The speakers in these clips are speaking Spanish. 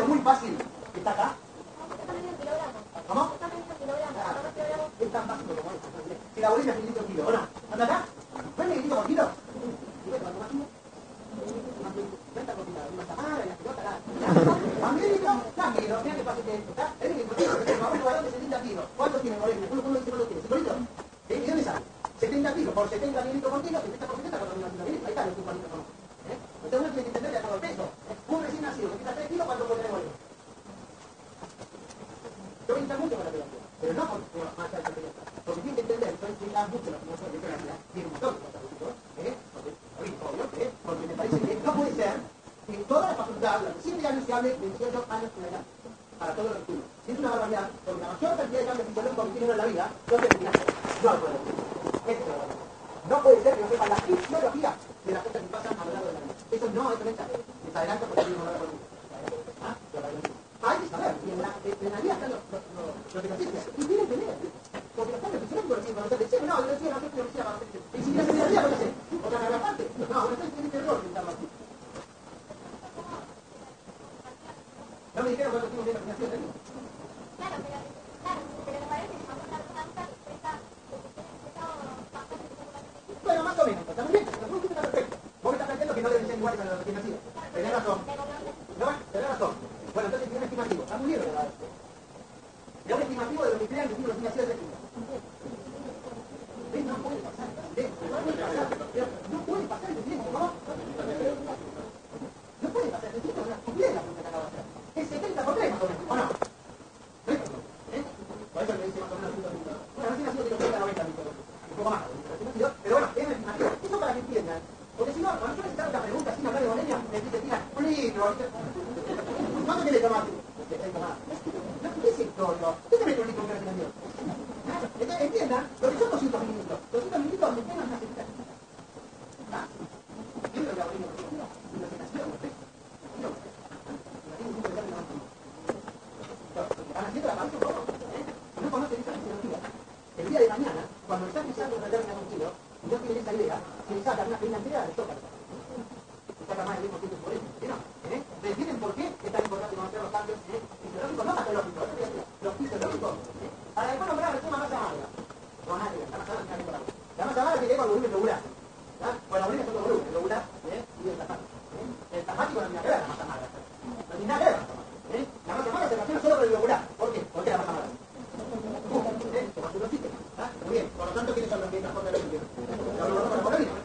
Muy fácil. ¿Está acá? la bolina es 1.000 litros kilo, ¿o no? ¿Anda acá? ¿No es 1.000 litros por kilo? Y bueno, cuando más uno, cuenta cosita, una samara, y la pelota, nada. A 1.000 litros, da kilo, mira que fácil que es, ¿está? Es 1.000 litros, vamos a un lugar de 70 kilos. ¿Cuántos tiene Moreno? Uno dice cuántos tiene, 5 litros. ¿Y dónde sale? 70 kilos por 70 mililitros por kilo, 70 por 70, 4 mililitros. Ahí está los 5 litros. Entonces uno tiene que entender de acuerdo al peso. Un recién nacido que pesa 3 kilos, ¿cuánto puede tener Moreno? Yo voy a entrar mucho con la pelota, pero no por más allá de la pelota. Porque tiene que entender, yo explico mucho lo que no soy de pelota, tiene un montón de cosas, porque me parece que no puede ser que toda la facultad, durante 7 años se hable de 18 años de edad, para todos los estudios. Es una barbaridad, porque la mayor cantidad de cambios fisiológicos que tiene uno en la vida, no se terminan. No lo puede decir. No puede ser que no sepan la fisiología de las cosas que pasan a lo largo de la vida. Eso no es correcto. Les adelanto porque tiene una hora por hay que saber, y en la vida están los ejercicios, y tienen que leer, porque los cambios fisiológicos los tienen que conocer de cero, no, yo decía, no sé qué decía, y si la seguridad lo hace, otra gran parte, no, no estoy en este error de intentarlo así. No me dijeron cuánto tiempo tiene la financiación de mí. Claro, pero me parece que vamos a dar una duda respuesta. Bueno, más o menos, está muy bien, está perfecto. Vos me estás planteando que no deben ser iguales a los recién nacidos. Tenés razón. No, tenés razón. Bueno, entonces tiene un estimativo. Está muy bien, ¿verdad? Es un estimativo de lo que crean que tiene los recién nacidos de México. No puede pasar. No puede pasar el tiempo, ¿no? No puede pasar el tiempo, es una estupidez la pregunta que acabo de hacer. Es 70 por 3 más o menos, ¿o no? Por eso le dice más o menos 100 minutos. Bueno, recién nacido tiene 80, 90 minutos. Un poco más. Pero bueno, es un estimativo. Eso para que entiendan. Porque si no, cuando yo les hago una pregunta sin hablar de Bolivia, me tiran un litro. ¿Cuánto tiene tomate? ¿Qué es esto? ¿Qué te mete un litro de financiación? Entonces, entiendan, lo que son 200 mililitros. 200 mililitros de menos una secta. ¿Ah? ¿Qué es lo que abrimos? Una sectación, ¿no? Van haciendo la cabeza un poco. Si no conocen esa fisiología, el día de mañana, cuando están pisando una determinada kilo, y no tienen esa idea, se les sacan una pequeña entera de choca. Se saca más del mismo tiempo por eso. ¿No? ¿Entienden por qué es tan importante conocer los cambios fisiológicos, no patológicos? Los fisiológicos. Para después nombrar la masa amarga. No, nada, la masa amarga tiene que ver con el volumen regular. Bueno, la volumen es otro volumen, el regular y el plasmático. El plasmático no tiene nada que ver con la masa amarga. No tiene nada que ver con la masa amarga. La masa amarga se relaciona solo con el regular. ¿Por qué? ¿Por qué la masa amarga? Muy bien, por lo tanto, ¿quiénes son los que transportan el líquido?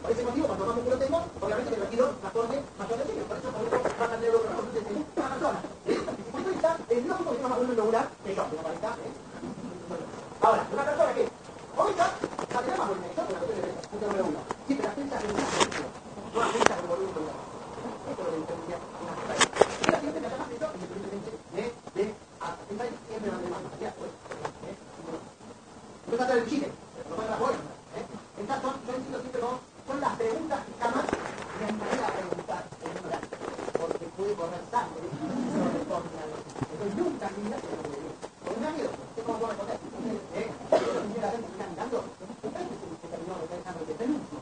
Por ese motivo, cuanto más músculo tengo, obviamente que el líquido transporte mayor de líquido. Por eso produzco más cantidad de volumen de una persona. Es lógico que tenga más volumen regular que yo, que no parezca. Ahora, una persona que ahorita va a tener más volumen que yo, porque la cuestión es punto número 1. Sí, pero las prensa regular, no las prensa con volumen regular. Esto es lo que diferencia una cosa de otra. Y la siguiente me llama esto, independientemente de pensar siempre donde más capacidad. No trata del chile, no pasa la bola. Estas son, yo entiendo siempre como, son las preguntas que jamás me animaré a preguntar en un horario. Porque puede correr sangre, no responde a algo. Entonces nunca en mi vida se me ocurrió. Porque me da miedo, sé cómo puedo responder. La gente que está mirando, se terminó dejando de penúltimo.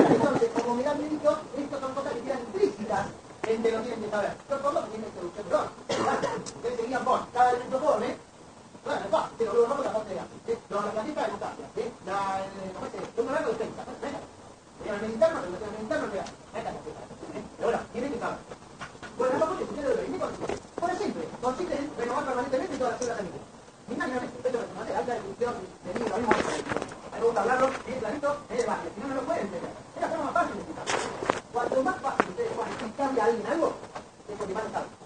Entonces, como me da miedo, estas son cosas que quedan implícitas en que lo tienen que saber. Yo por lo que tiene introducción, perdón. Ustedes seguían vos, cada elemento come. Bueno, va, pero luego vamos a la parte de antes. La platita de notacia, un horario de 30, el militar no, el militar no le da. Pero bueno, tienen que saber. Bueno, no porque sucede lo mismo. Por ejemplo, consiste en renovar permanentemente todas las células sanguíneas. Imagínate, esto es lo que alta definición de lo mismo. A mí me gusta hablarlo bien clarito, es de base, si no, no lo pueden entender. Es la forma más fácil de explicar. Cuanto más fácil ustedes puedan explicarle a alguien algo, es porque más lo saben.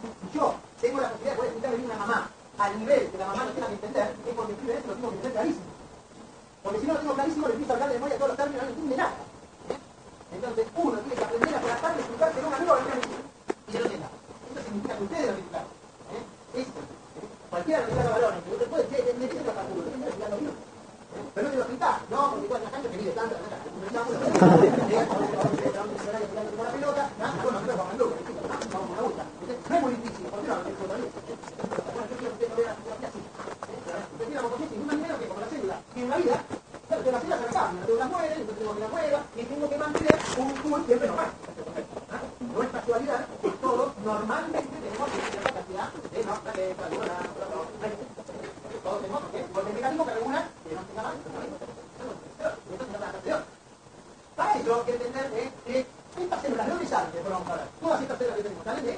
Si yo tengo la posibilidad de poder explicarle a una mamá al nivel que la mamá no tenga que entender, es porque primero eso lo tengo que tener clarísimo. Porque si no lo tengo clarísimo, le empiezo a hablar de memoria todos los términos y no entiende nada. Entonces uno tiene que aprender a tratar de explicarse a un amigo y se lo entienda. Eso significa que ustedes lo explican. Eso. Cualquiera que tenga valores, que usted puede decir, ¿de qué se trata uno? ¿De qué se trata uno? Pero no te lo explicás, no, porque cuando la gente que vive tanto, la pelota, no es muy difícil, ¿por qué no? Bueno, yo quiero que usted lo vea así. Usted tiene la composición, ni más ni menos que como la célula. Y en la vida, claro, que las células se recargan, las células mueren, entonces tengo que las mueva, y tengo que mantener un pool siempre normal. No es casualidad que todos normalmente tenemos cierta cantidad de todos tenemos, porque por el mecanismo que después vamos a hablar. Todas estas células que tenemos salen de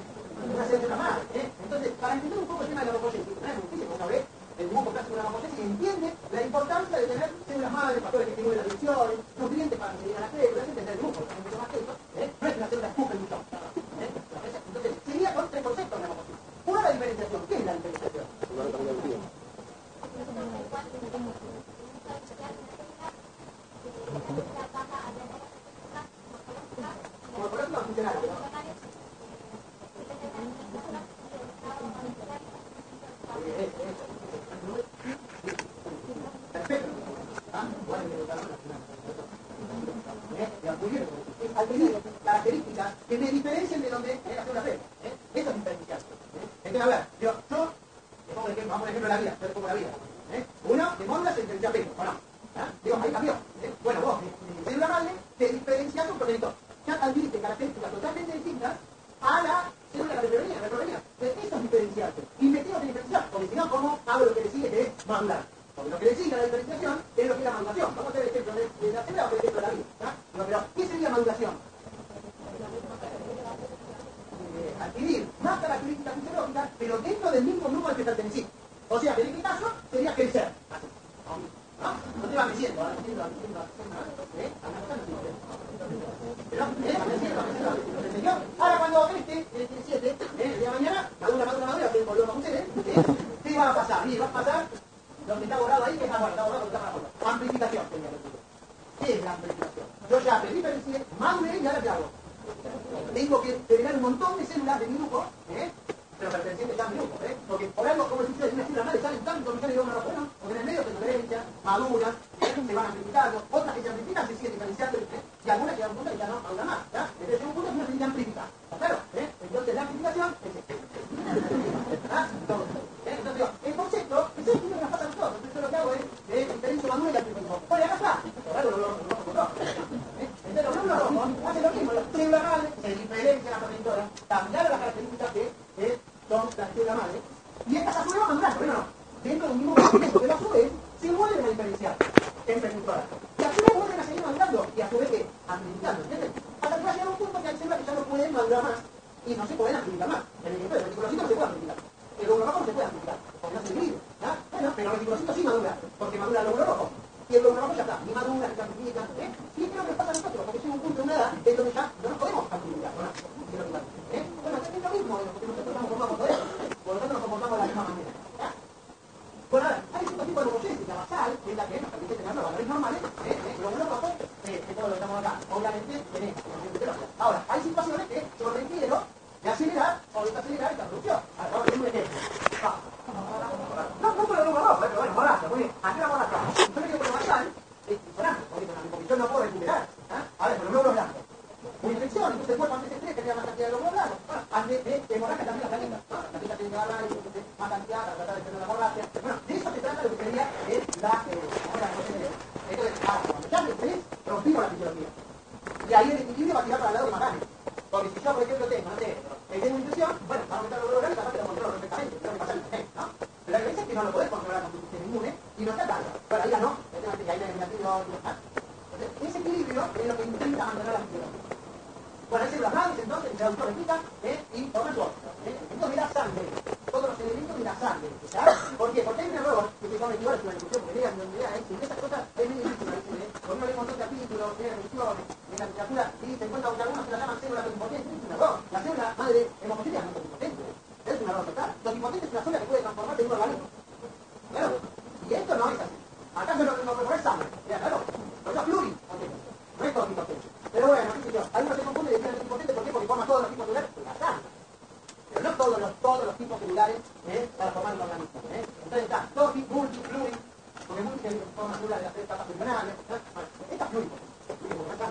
una célula madre. Entonces, para entender un poco el tema de la morfogenesis, no es muchísimo, una vez el dibujo clásico de la morfogenesis entiende la importancia de tener células madres, factores que estimulen las divisiones, nutrientes para conseguir las células, entender el dibujo, es mucho más que eso, no es una célula escupe mucho. Entonces, sería con tres conceptos de la morfogenesis. Uno, la diferenciación. ¿Qué es la diferenciación? Como por ejemplo, funcionarios, ¿no? Perfecto. Características que me diferencien de donde es la célula previa. Eso es diferencial. Entonces, a ver, yo le pongo ejemplo, vamos a poner ejemplo de la vida, yo le pongo la vida. Uno, de Monda se diferencia pelo, ¿o no? Digo, ahí cambió. Bueno, vos, de célula madre, te diferencias un progenitor. Ya adquiriste características totalmente distintas a la célula que te provenía. Eso es diferenciarte. Y me tengo que diferenciar, porque si no, ¿cómo hago lo que le sigue, que es madurar? Porque lo que le sigue a la diferenciación es lo que es la maduración. Vamos a hacer el ejemplo de la célula o el ejemplo de la vida. Pero, ¿qué sería maduración? Adquirir más características fisiológicas, pero dentro del mismo grupo al que pertenecís. O sea, que en este caso sería crecer. Así. No te va creciendo, ahora cuando crece, tiene 7, el día de mañana, madura, que volvemos a ustedes, ¿qué va a pasar? Y va a pasar lo que está borrado ahí, que está borrado, amplificación. ¿Qué es la amplificación? Yo ya me diferencié, maduré y ahora ¿qué hago? Tengo que generar un montón de células de mi grupo, pero pertenecientes ya a mi grupo, porque por algo, como decía, de una célula madre salen tantos millones de óvulos, bueno, porque en el medio se diferencian, maduran, se van amplificando, otras que se amplifican se siguen diferenciando, y algunas que dan un punto que ya no maduran más, entonces llega un punto que uno se amplifica, ¿está claro? Entonces la amplificación es esto. Entonces digo, el concepto, eso es lo que nos pasa a nosotros, entonces lo que hago es diferencio madura y amplificación. Bueno, acá está, por algo lo rojo. Entonces los glóbulos rojos hacen lo mismo, la célula madre se diferencia la progenitora, cambiaron las características que son la célula madre, y estas a su vez van madurando, ¿no? Dentro de un mismo movimiento, pero a su vez se vuelven a diferenciar en progenitora. Y a su vez vuelven a seguir madurando, y a su vez amplificando, ¿entiendes? Hasta que va a llegar un punto que hay células que ya no pueden madurar más, y no se pueden amplificar más. En el reticulocito no se puede amplificar. El glóbulo rojo no se puede amplificar, porque no se divide. Bueno, pero el reticulocito sí madura, porque madura el glóbulo rojo. Y el glóbulo rojo ya está, ni madura, ni se amplifica. Y es lo que pasa a nosotros, porque llega un punto de una edad en donde ya no nos podemos amplificar. Bueno, es lo mismo, porque nosotros nos comportamos de eso. Por lo tanto nos comportamos de la misma manera. Bueno, ahora, hay cierto tipo de morfogenesis, la basal, que es la que nos permite tener los valores normales, glóbulos rojos, que todos lo que estamos acá. Obviamente tenemos. Ahora, hay situaciones que yo requiero de acelerar o desacelerar esta producción. Ahora, vamos a hacer un ejemplo. No por el glóbulo rojo, pero bueno, borracha, muy bien. Aquí la borracha. Yo le digo por lo basal, es diferente, porque yo no puedo recuperar. Ahora, por los glóbulos blancos. Una infección, entonces el cuerpo antes de estrés tenía más cantidad de glóbulos blancos. Antes de hemorragia también la planeta. La planeta tiene que agarrar más cantidad para tratar de tener la hemorragia. Bueno, de eso se trata lo que sería la morfogenesis. Entonces, ahora, cuando ya me estrés, rompimos la fisiología. Y ahí el equilibrio va a tirar para el lado que más gane. Porque si yo, por ejemplo, tengo una infección, bueno, va a aumentar el glóbulo blanco y capaz que lo controlo perfectamente, es lo que pasa en el ¿no? Pero hay veces que no lo podés controlar con tu sistema inmune y no está tanto. Bueno, ahí ya no, que hay la eliminación y demás. Entonces, ese equilibrio es lo que intenta mantener la fisiología. Bueno, hay células madres, entonces, el autor explica, y forman su órgano. Entonces, mira sangre, todos los elementos de la sangre, ¿sabes? ¿Por qué? Porque hay un error, que son iguales con la discusión, porque lean donde lean, y esas cosas es muy difícil, porque uno lee un montón de capítulos, lee revisiones, en la literatura, y se encuentra con que algunos se la llaman células totipotentes, es un error. La célula madre hemogénica no es totipotente, es un error total. Totipotente es una célula que puede transformarse en un organismo. Claro, y esto no es así. Acá se lo es sangre, claro, pero es pluripotente, no es totipotente. Pero bueno, qué sé yo, algunos se confunden y decían totipotente, ¿por qué? Porque forma todos los tipos celulares de la sangre. Pero no todos los tipos celulares para formar un organismo. Entonces está topi, multi, pluri, porque multi forma celular de las 3 capas pulmonares. Esta es pluripotente.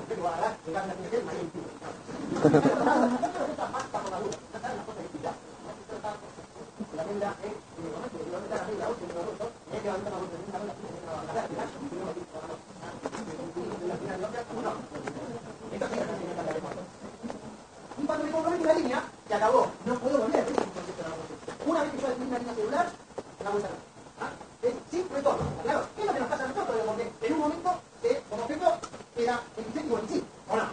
Que va a dar, llegar a la piel, más bien pluri. Esta pasta por la duda, no saben las cosas que explicar. La regla es, ¿dónde está la regla 8? Es que va a estar la vuelta de la lápida, y no y cuando me comprometo una línea, se acabó. No puedo volver a ver un concepto de la morfogenesis. Una vez que yo definí una línea celular, la vuelta no. Es sin retorno, claro. ¿Qué es lo que nos pasa a nosotros? Porque en un momento, como objeto, era el sí o el sí, ¿o no?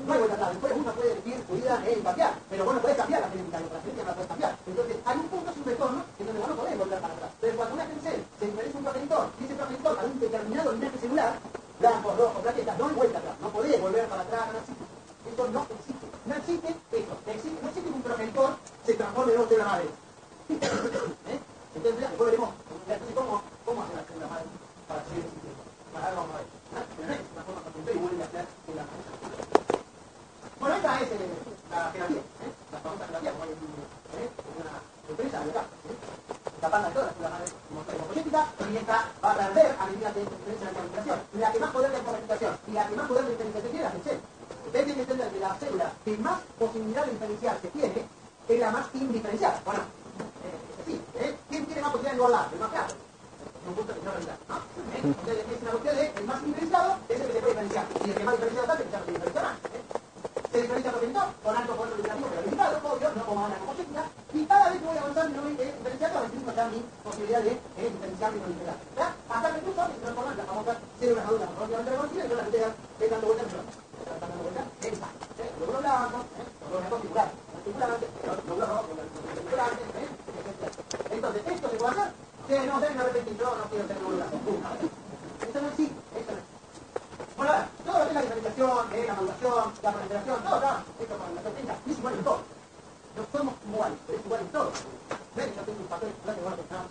No hay vuelta atrás. Después uno puede elegir su vida cambiar, pero vos no podés cambiar la genética, la genética no la podés cambiar. Entonces, hay un punto, es un retorno, en donde vos no podés volver para atrás. Pero cuando una cell se diferencia un progenitor, y ese progenitor a un determinado linaje celular, blanco, rojo, plaqueta, no hay vuelta atrás, no podés volver para atrás, no existe. Eso no existe. No existe eso. No existe que un progenitor se transforme en una célula madre. Entonces, después veremos. Entonces, ¿cómo hace la célula madre para seguir existiendo? Ahora vamos a ver. Pero no es una forma paciente y vuelve a ser célula madre. Bueno, esta es la jerarquía, la famosa jerarquía, como hay una empresa de acá. Esta panda de todas las células madres homogénicas, y esta va a perder a medida que se diferencia la diferenciación. La que más poder de información y la que más poder de diferenciación tiene es la cell. Ustedes tienen que entender que la célula que más posibilidad de diferenciarse tiene es la más indiferenciada. Bueno, es así. ¿Quién tiene más posibilidad de igualar? El más claro. Es un punto que no realidad, ¿no? Entonces es una cuestión de el más indiferenciado es el que se puede diferenciar. Y el que más diferenciado está, el que se diferencia más. Se diferencia progenitor con alto poder limitativo pero limitado, obvio, no como una homogénica. Y cada vez que voy avanzando y no voy diferenciando, va a incluso ya mi posibilidad de diferenciar y no diferenciar. Hasta que incluso se transforman las famosas células maduras morfológicamente reconocidas y son las que ustedes dando vueltas en el lóbulo blanco, lóbulo articular, lóbulo rojo, articular, entonces, ¿esto se puede hacer? Que no deben repetir, yo no quiero tener lóbulo blanco. Esto no existe, esto no existe. Bueno, a ver, todo lo que es la diferenciación, la maduración, la proliferación, todo, esto con la técnica, es igual en todo. No somos iguales, pero es igual en todo. ¿Ven? Yo tengo un papel, no tengo que estar,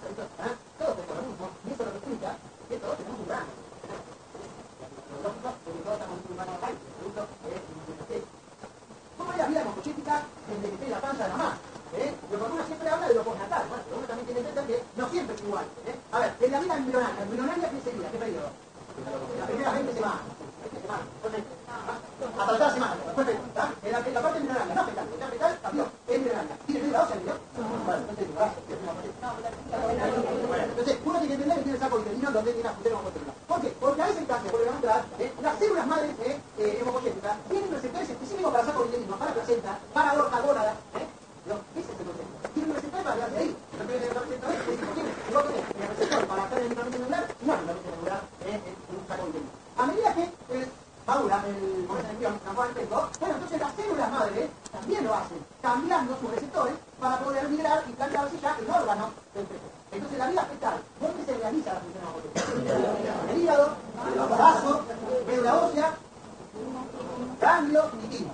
todos tenemos lo mismo, y eso lo que explica que todos tenemos un rango. Porque todos estamos en un rango de producto ¿cómo es la vida homogénica desde que tiene la panza de la mamá? Porque uno siempre habla de lo postnatal, bueno, pero uno también tiene que entender que no siempre es igual. A ver, en la vida embrionaria, ¿qué sería? ¿Qué periodo? Las primeras 20 semanas. Hasta la semana, después en la parte embrionaria, no fetal, la fetal cambió, es embrionaria. ¿Tiene médula ósea, no? Bueno, entonces, uno tiene que entender que tiene el saco uterino donde tiene la función homogénica. ¿Por qué? Porque a veces caso, por ejemplo, las células madres homogénicas tienen receptores específicos para el saco uterino, para la placenta, para la gónada. ¿Qué es ese concepto? Tiene un receptor para quedarse ahí. No tiene el receptor, es imposible. No tiene el receptor para estar en el microambiente celular, no hay un microambiente celular en un saco uterino. A medida que madura el momento de embrión, transforma en feto, bueno, entonces las células madres también lo hacen, cambiando sus receptores para poder migrar y plantarse ya en órganos del feto. Entonces la vida fetal, ¿dónde se realiza la función homogénica? En el hígado, vaso, médula ósea, ganglio y timo.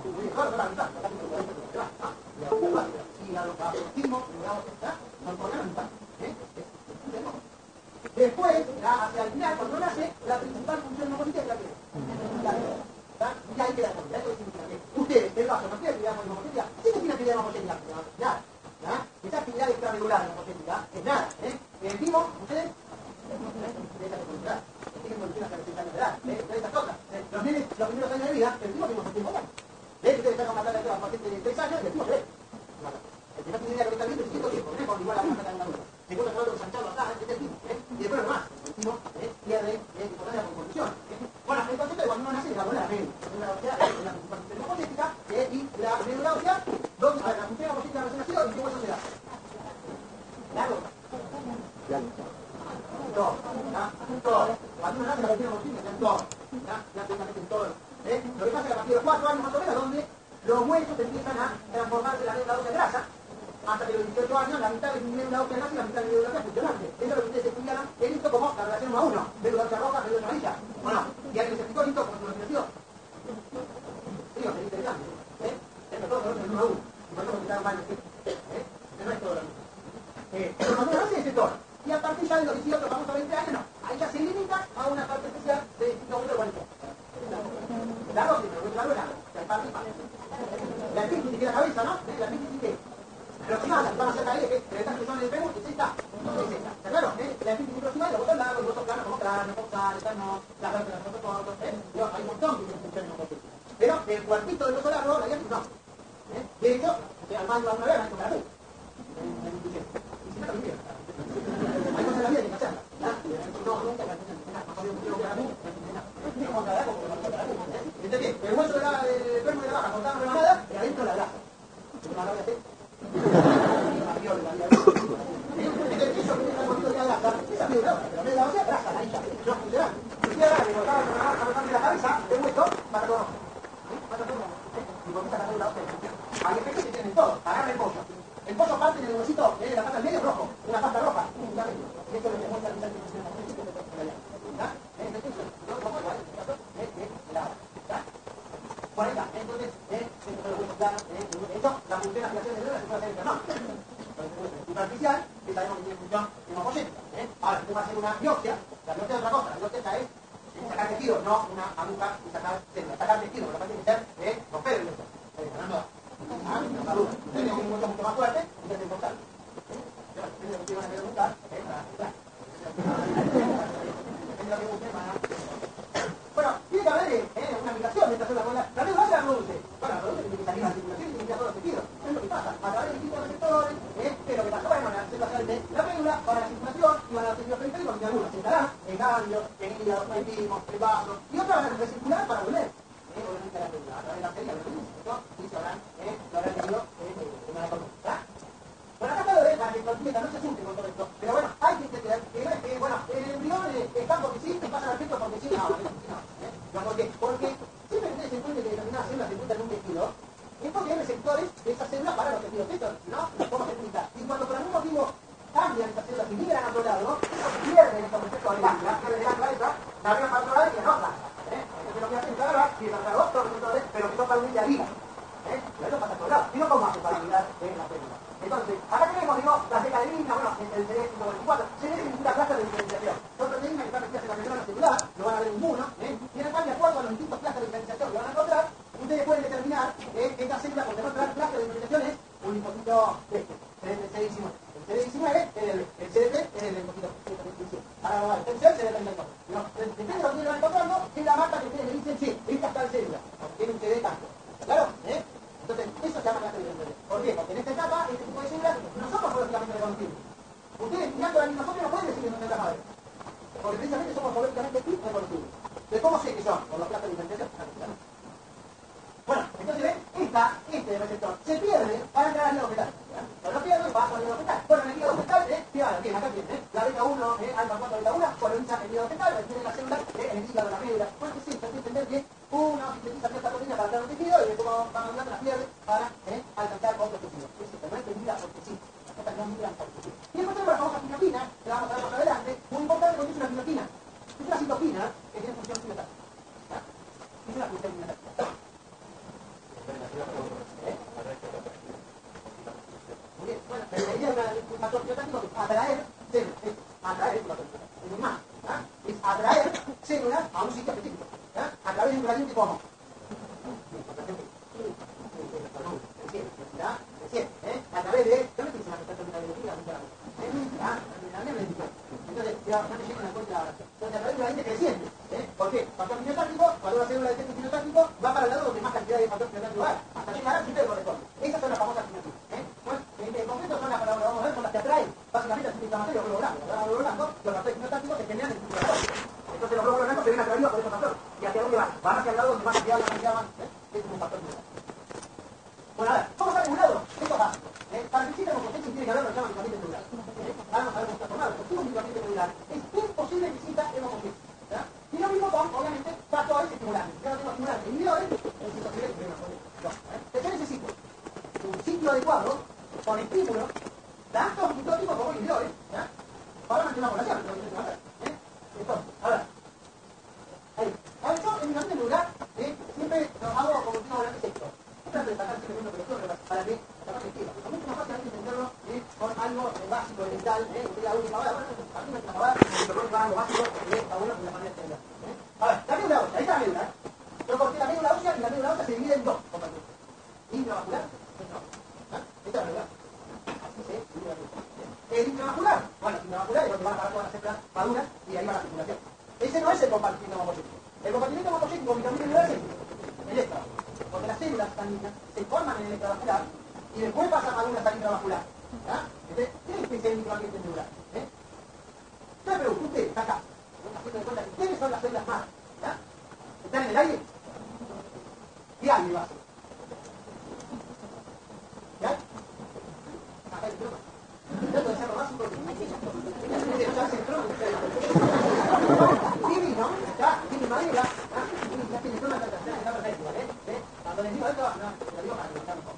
Después, hacia el final, cuando nace, la principal función homogénica es la que y ahí queda la eso significa que ustedes, el vaso, no tiene actividad homogénica. ¿Qué tiene actividad homogénica? Nada. Esa actividad extramedular homogénica es nada. El timo, ustedes, tienen condiciones que necesitan de edad. Esas cosas. Los nenes, los primeros años de vida, el timo tiene un tiempo bueno. Ustedes están con una plata de a partir de 3 años y el timo se ve. El que no tiene idea de lo que está viendo es cierto tiempo, porque igual la plata de la luna. Se encuentra con otro sanchado acá, este es el timo. Y después lo más. El timo pierde importancia con condición. Bueno, el concepto de cuando uno nace es la bola de la médula. La ósea es la principal función homogénica y la médula ósea, donde la función homogénica recién nacido, ¿en qué hueso se da? Largo. Todo. Cuando uno nace la función homogénica está en todo. Prácticamente en todo. Lo que pasa es que a partir de los 4 años más o menos, donde los huesos empiezan a transformarse en la médula ósea grasa, hasta que a los 18 años la mitad de mi médula ósea grasa y la mitad de mi médula ósea funcionante. Eso es lo que ustedes estudiaron, he visto como la relación 1 a 1. Médula ósea roja, médula ósea amarilla. ¿O no? Y alguien les explicó listo con su respiración. Sí, o sea, interesante. Esto todo es el 1 a 1. Y por eso me quitaron varios. No es todo lo mismo. Pero cuando uno nace es el todo. Y a partir ya de los 18, vamos a 20 años, no. Ahí ya se limita a una parte especial de distinto de 40. La dosis, pero la luna, la parte y parte. La epífisis que es la cabeza, ¿no? La epífisis que proximal, van a hacer caer que le están cruzando en el fémur, es esta. ¿Está claro? La epífisis proximal, los botones largos, los botones planos como cráneo, focal, etano, las vértebras, los fotocortos, hay un montón de funciones homogénicas. Pero el cuartito del oso largo, la diáfis no. De hecho, al mando a una vez, con la luz. Y si no, también bien. Hay cosas en la vida que hay que hacerlas. No, nunca la hacen. ¿Entendés? El hueso del fémur de la baja cortado rebanada y adentro la grasa. ¿Cómo la voy a hacer? Entonces, eso que está cogido de la grasa, esa médula ósea, pero médula ósea, grasa, amarilla, no funcional. Si usted agarra y cortaba la cabeza, el hueso, mata todo. Mata todo. Y comienza la médula ósea. hay efectos que tienen todo. Agarra el pollo. El pollo parte del huesito, la pata al medio rojo, una pasta roja. Y esto es lo que muestra el bueno, entonces, esto, la función de aspiración de drogas se puede hacer internamente. Superficial, que sabemos que tiene función hemopolítica. Ahora, si tú vas a hacer una biopsia, la biopsia es otra cosa. La biopsia es sacar tejido, no una aguja y sacar células. Sacar tejido, pero tiene que ser romper el hueso. No duda. Ustedes tienen un hueso mucho más fuerte, entonces es importante. Depende de lo que van a querer buscar, bueno, tiene que haber una migración de esta célula. La médula se la produce. Bueno, la produce tiene que salir a la circulación y tiene que ir a todos los tejidos. Es lo que pasa. A través de distintos receptores, ¿qué es lo que pasa? Bueno, las células salen de la médula, van a la circulación y van a los tejidos periféricos y algunas se estarán en ganglios, en hígado, en timo, en vasos y otras van a recircular para volver. Obviamente a la médula, a través de la arteria, y se habrán tenido una columna. Bueno, acá está lo de la retroactividad, no se asuste con todo esto, pero bueno, hay que entender que bueno, el embrión está porque sí, y pasa al efecto porque sí, no. ¿Por qué? Porque siempre que ustedes encuentren que determinadas células se encuentran en un tejido, es porque hay receptores de esas células para los tejidos. Esto, ¿no? ¿Cómo se explica? Y cuando por algún motivo cambian esas células y migran a otro lado, pierden estos receptores de la cabeza, navegan para otro lado y en otra. Entonces lo que hacen, claro, es sacar otros receptores, pero que son para unir de arriba. Eso pasa a otro lado. ¿Y no cómo hace para migrar en la célula? Entonces, acá tenemos, digo, la decademina, bueno, el CD124, se ve una clase de diferenciación. Son proteínas que están metidas en la membrana celular, no van a ver ninguno, y en el cual, de acuerdo a los distintos clases de diferenciación que van a encontrar, ustedes pueden determinar que esta célula, porque no trae clase de diferenciación, es un linfocito de el CD19. El CD19 es el CDP es el linfocito. Ahora lo va a ver, el CD34. No, depende de lo que van encontrando, es la marca que ustedes le dicen, sí, esta está la célula, tiene un CD tanto. ¿Claro? Entonces, eso se llama clase de diferenciación. ¿Por qué? Porque en esta etapa, este tipo de células no somos biológicamente reconocibles. Ustedes mirando la microscopio no pueden decir que no son madre. Porque precisamente somos biológicamente irreconocibles. ¿De cómo sé que son? Por los clases de diferenciación. Bueno, entonces ven, este receptor se pierde para entrar al hígado fetal. Cuando lo pierdo, pasa al hígado fetal. Bueno, en el hígado fetal, tiene, acá tiene, la beta 1, alfa 4 beta 1, coloniza el hígado fetal, tiene la célula en el hígado de la médula. Bueno, que sí, hay que entender que uno sintetiza esta proteína para entrar a un tejido y después va mandando las pierde para alcanzar otro tejido. Es decir, no es que mira porque sí, las cosas no miran porque sí. Y después tenemos la famosa quinotina, que la vamos a ver más adelante, muy importante porque es una quinotina. Es una citokina que tiene función quimiotáctica. Es una función quimiotáctica. Muy bien, bueno, pero la idea de un factor quimiotáctico es atraer células, atraer un factor quimiotáctico, es más, es atraer células a un sitio específico, a través de un gradiente como. A través de... ¿Dónde te dicen la respuesta de la biología? Entonces, no te llegan a cuenta ahora. Entonces, a través de un gradiente creciente. ¿Por qué? Factor quimiotáctico, cuando una célula detecta un quimiotáctico, va para el lado donde más cantidad de factor quimiotáctico hay, hasta llegar al sitio que corresponde. Esas son las famosas quimiotinas. Bueno, en concreto son las palabras, vamos a ver, son las que atraen básicamente al sistema inflamatorio glóbulo blanco. Los glóbulos blancos, los factores quimiotácticos se generan en el sistema nervioso. Entonces los glóbulos blancos se ven atraídos por esos factores. ¿Y hacia dónde van? Van hacia el lado donde más cantidad la cantidad más. Este es un factor quimiotáctico. Bueno, a ver, ¿cómo está regulado? Esto es básico. Para que exista hemocentris tiene que haber lo que se llama microambiente celular. Ahora vamos a ver cómo está formado. Porque un microambiente celular es imposible que exista hemocentris. Y lo mismo con, obviamente, factores estimulantes. Ya no tengo estimulantes inhibidores, es imposible que se yo necesito un sitio adecuado con estímulos, tanto mitóticos como inhibidores, para mantener la población. Entonces, a ver. Ahí. A ver, yo en mi microambiente celular siempre lo hago como un volante sexto. Trato de sacar siempre un pero para que la parte esquiva. Es mucho más fácil entenderlo con algo básico, elemental, que la última hora, bueno, a mí me acababa, con algo básico, está bueno de la manera de entender. A ver, la médula ósea, ahí está la médula, Yo corté la médula ósea y la médula ósea se divide en dos, compañeros. Intravascular, no. Esta es la médula. Así se divide la médula. El intravascular, bueno, intravascular es donde van a parar todas las células maduras y ahí va la circulación. Ese no es el compartimiento hemopolítico. El compartimiento hemopolítico microambiente celular es el extra. Porque las células sanguíneas se forman en el extravascular y después pasan a una salida intravascular. Entonces, este es el microambiente celular. Yo le pregunto, usted está acá, haciendo de cuenta que ustedes son las células madres. ¿Están en el aire? ¿Qué hay debajo? ¿Ya? Acá hay el trono. Trato de ser lo básico que tiene, ¿no? Ya, tiene madera, ya tiene toda la tratación, está perfecto, ¿vale? Cuando les digo esto, no, lo digo para que lo vean un poco.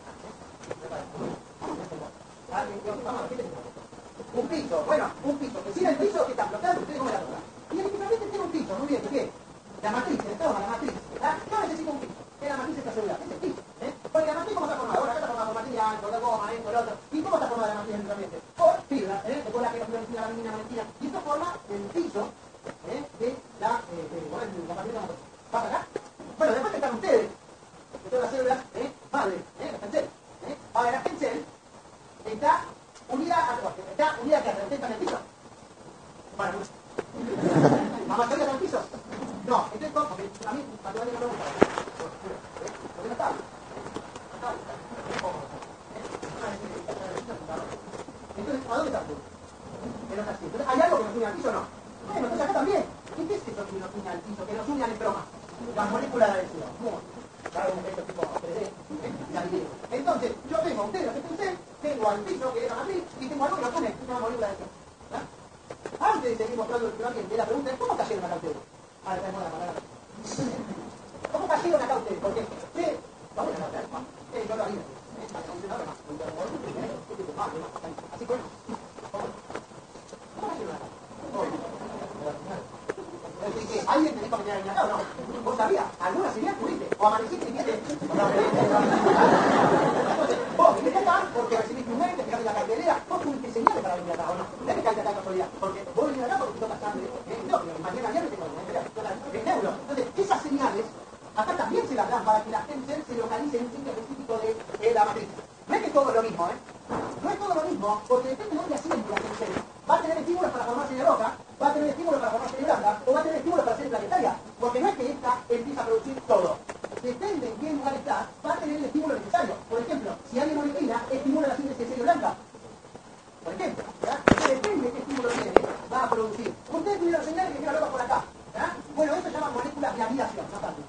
Un piso, bueno, un piso, que sin el piso que está flotando, usted come la cosa. Y el equipamiento tiene un piso, muy bien, ¿qué? La matriz, se toma la matriz. Yo necesito un piso, que la matriz está celular, es el piso. Porque la matriz, ¿cómo está formada? Bueno, acá está formada por material, por la goma, por lo otro. ¿Y cómo está formada la matriz electrónicamente? Por fibra, por la que nos Florentina, la mina, Valentina. Y esto forma el piso de la matriz de la motor. ¿Pasa acá? Bueno, después están ustedes, que son las células madre, la Tencel. Ahora, la Tencel está unida a que representa en el piso. Bueno, pues. ¿Vamos a salir en el piso? No, entonces, porque a mí, para que vayan a preguntar. ¿Por qué no está? Entonces, ¿a dónde está tú? En los asientos. Entonces, ¿hay algo que nos une al piso o no? Bueno, entonces acá también. ¿Qué es eso que nos une al piso? Que nos une al electroma. Las moléculas de adhesión. Claro, un efecto tipo 3D. Entonces, yo tengo a ustedes, los que pensé, tengo al piso, que es la matriz, y tengo algo que nos une, una molécula de adhesión. Antes de seguir mostrando el ambiente, la pregunta es, ¿cómo cayeron acá ustedes? A ver, tenemos la palabra. ¿Cómo cayeron acá ustedes? Porque, vamos a ver, yo lo haría. Así que, ¿cómo cayeron acá? ¿Alguien te dijo que tenía que venir acá o no? ¿Vos sabías? ¿Alguna señal tuviste? ¿O amaneciste y viste? Entonces, vos viniste acá porque recibiste un mail, te fijaste en la cartelera, vos tuviste señales para venir acá o no. No es que caíste acá de casualidad, porque vos venís acá porque te toca sangre. No, mañana viernes tengo el neuro. Entonces, esas señales, acá también se las dan para que la gente se localice en un sitio específico de la matriz. No es que es todo lo mismo, No es todo lo mismo, porque depende de dónde asiente la gente. Va a tener estímulos para formar serie roja, va a tener estímulos para formar serie blanca, o va a tener estímulos para ser planetaria. Porque no es que esta empieza a producir todo. Depende en qué lugar está, va a tener el estímulo necesario. Por ejemplo, si alguien molequina, estimula la síntesis de serie blanca. Por ejemplo, depende de qué estímulo tiene, va a producir. Ustedes tuvieron señales que dijeron por acá. Bueno, eso se llama moléculas de anidación, no tanto.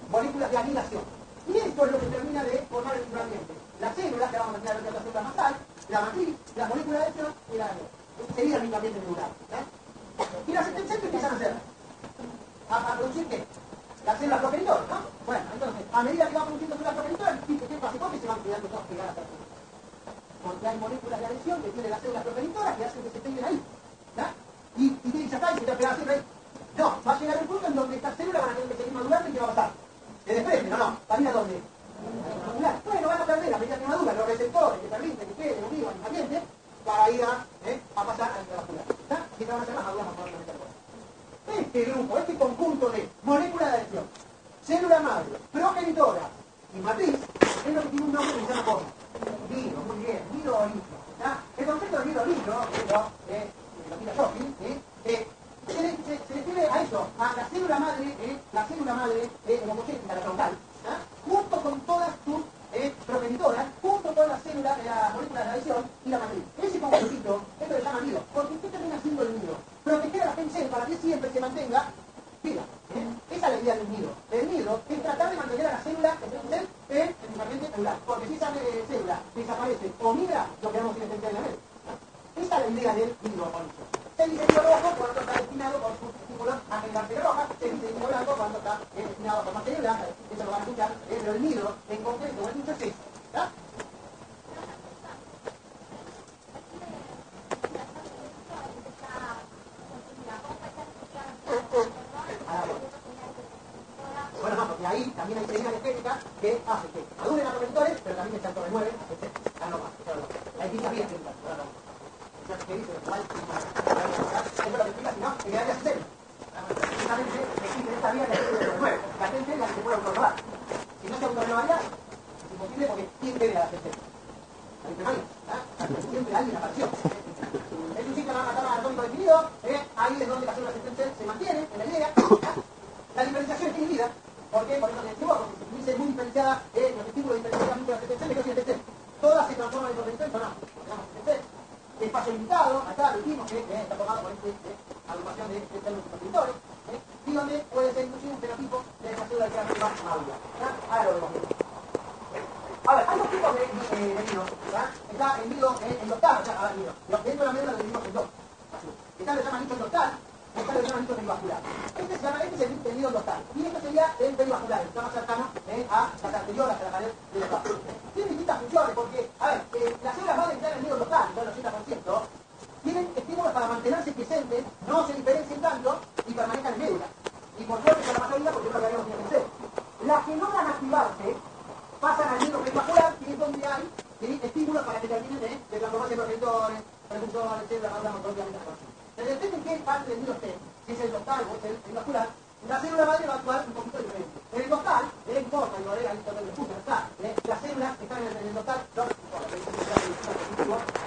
Moléculas de anidación. Y esto es lo que termina de formar el microambiente. Las células, que vamos a tener la célula más tal, la matriz, la molécula de adhesión y la adhesión. Sería el microambiente celular. Y las extensiones que empiezan a hacer. ¿A producir qué? Las células progenitoras, ¿no? Bueno, entonces, a medida que va produciendo células progenitoras, ¿qué pasa? ¿Por qué se van cuidando todas pegadas a la célula? Porque hay moléculas de adhesión que tienen las células progenitoras que hacen que se peguen ahí. Y te dice acá y se te pega siempre ahí. No, va a llegar un punto en donde estas células van a tener que seguir madurando y ¿qué va a pasar? De frente, no, ¿para ir a dónde? Bueno, van a perder a medida que maduran los receptores que permiten que quede unido al ambiente para ir a pasar al intravascular. Y te van a hacer las maduras más probablemente al cuerpo. Este grupo, este conjunto de moléculas de adhesión, célula madre, progenitora y matriz, es lo que tiene un nombre que se llama como nido, muy bien, nido o litro. El concepto de nido o litro, que es lo tira Sophie, se refiere a eso, a la célula madre homogénica, la troncal, junto con todas sus progenitoras, junto con la célula de la molécula de adhesión y la matriz. Ese conjuntito, esto se llama nido, porque ¿qué termina siendo el nido? Proteger a la Tencel para que siempre se mantenga viva. Esa es la idea del nido. El nido es tratar de mantener a la célula en el ambiente celular, porque si esa célula desaparece o migra, lo quedamos sin esencia de la red. Esa es la idea del nido. Se dice nido rojo cuando está destinado por sus estímulos a generar serie roja, se dice nido blanco cuando está destinado a formar serie blanca. Eso lo van a escuchar, pero el nido en concreto, el nido es eso. Bueno, no, porque ahí también hay señales técnicas que hacen que maduren a progenitores, pero también se autorrenueven, etc. Hay distintas vías técnicas. ¿Qué dice? Eso es lo que explica, si no, que quedaría sin serio. Precisamente existe esta vía que se renueve. La gente es la que se puede autorrenovar. Si no se autorrenovaría, es imposible porque ¿quién debe a la gente? La gente siempre alguien apareció. Es un sistema anatómico definido, ahí es donde las células se mantienen, en la idea. La diferenciación es inhibida. ¿Por qué? Por eso se estuvo, porque si tuviese muy diferenciada, los estímulos diferenciados de las extensiones, ¿qué es todas se transforman en progenitores o no. Espacio limitado, acá lo dijimos que está formado por esta agrupación de células progenitores, y donde puede ser inclusive un fenotipo de esa célula que va más madura. Ahora lo vemos. A ver, hay dos tipos de nidos. Está el nido endoctal, o sea, a ver, nido. Dentro de la médula lo dividimos en dos. Está lo que se llama nido endoctal, está lo que se llama nido perivascular. Este es el nido endoctal. Y esto sería el perivascular, el que está más cercano a la arteriola, a la pared del espacio. Tiene distintas funciones porque, a ver, células para que terminen de transformarse en progenitores, precursores, etcétera, hablamos propiamente de la vacuna. Pero depende en qué parte del nido esté, si es el doctal o es el vascular, la célula madre va a actuar un poquito diferente. En el doctal, importa, y lo agrega ahí todo el punto, está, las células que están en el doctal,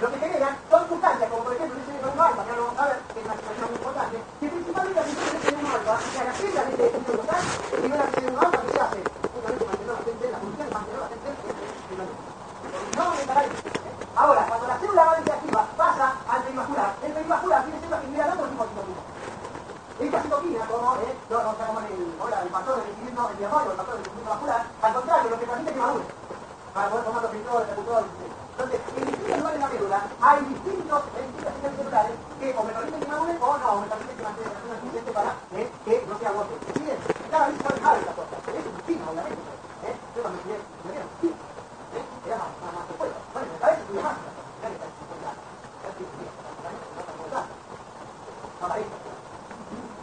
lo que generan son sustancias, como por ejemplo el SN1 alfa, que ahora vamos a ver, que es una situación muy importante, que principalmente las sustancias del SN1 alfa, o sea, las células de este doctal, liberan el SN1 alfa, que se hace, justamente mantener latente, la función es mantener latente, no aumentar ahí. Ahora, cuando la célula madre se activa, pasa al perivascular. El perivascular tiene células que liberan otro tipo de citoquina. Esta citoquina, como el factor de crecimiento embryonónico, el factor de crecimiento vascular, al contrario, lo que permite que madure, para poder tomar los filtros, precursores, etc. Entonces, en distintos lugares de la célula hay distintas señales celulares que o me permiten que madure o no, o me permiten que mantenga la célula suficiente para que no se agote. ¿Sí bien? Cada vez se sabe más de esta cosa. Eso es distinto, obviamente. Yo también quiero era más propuesta. Bueno, me parece que más.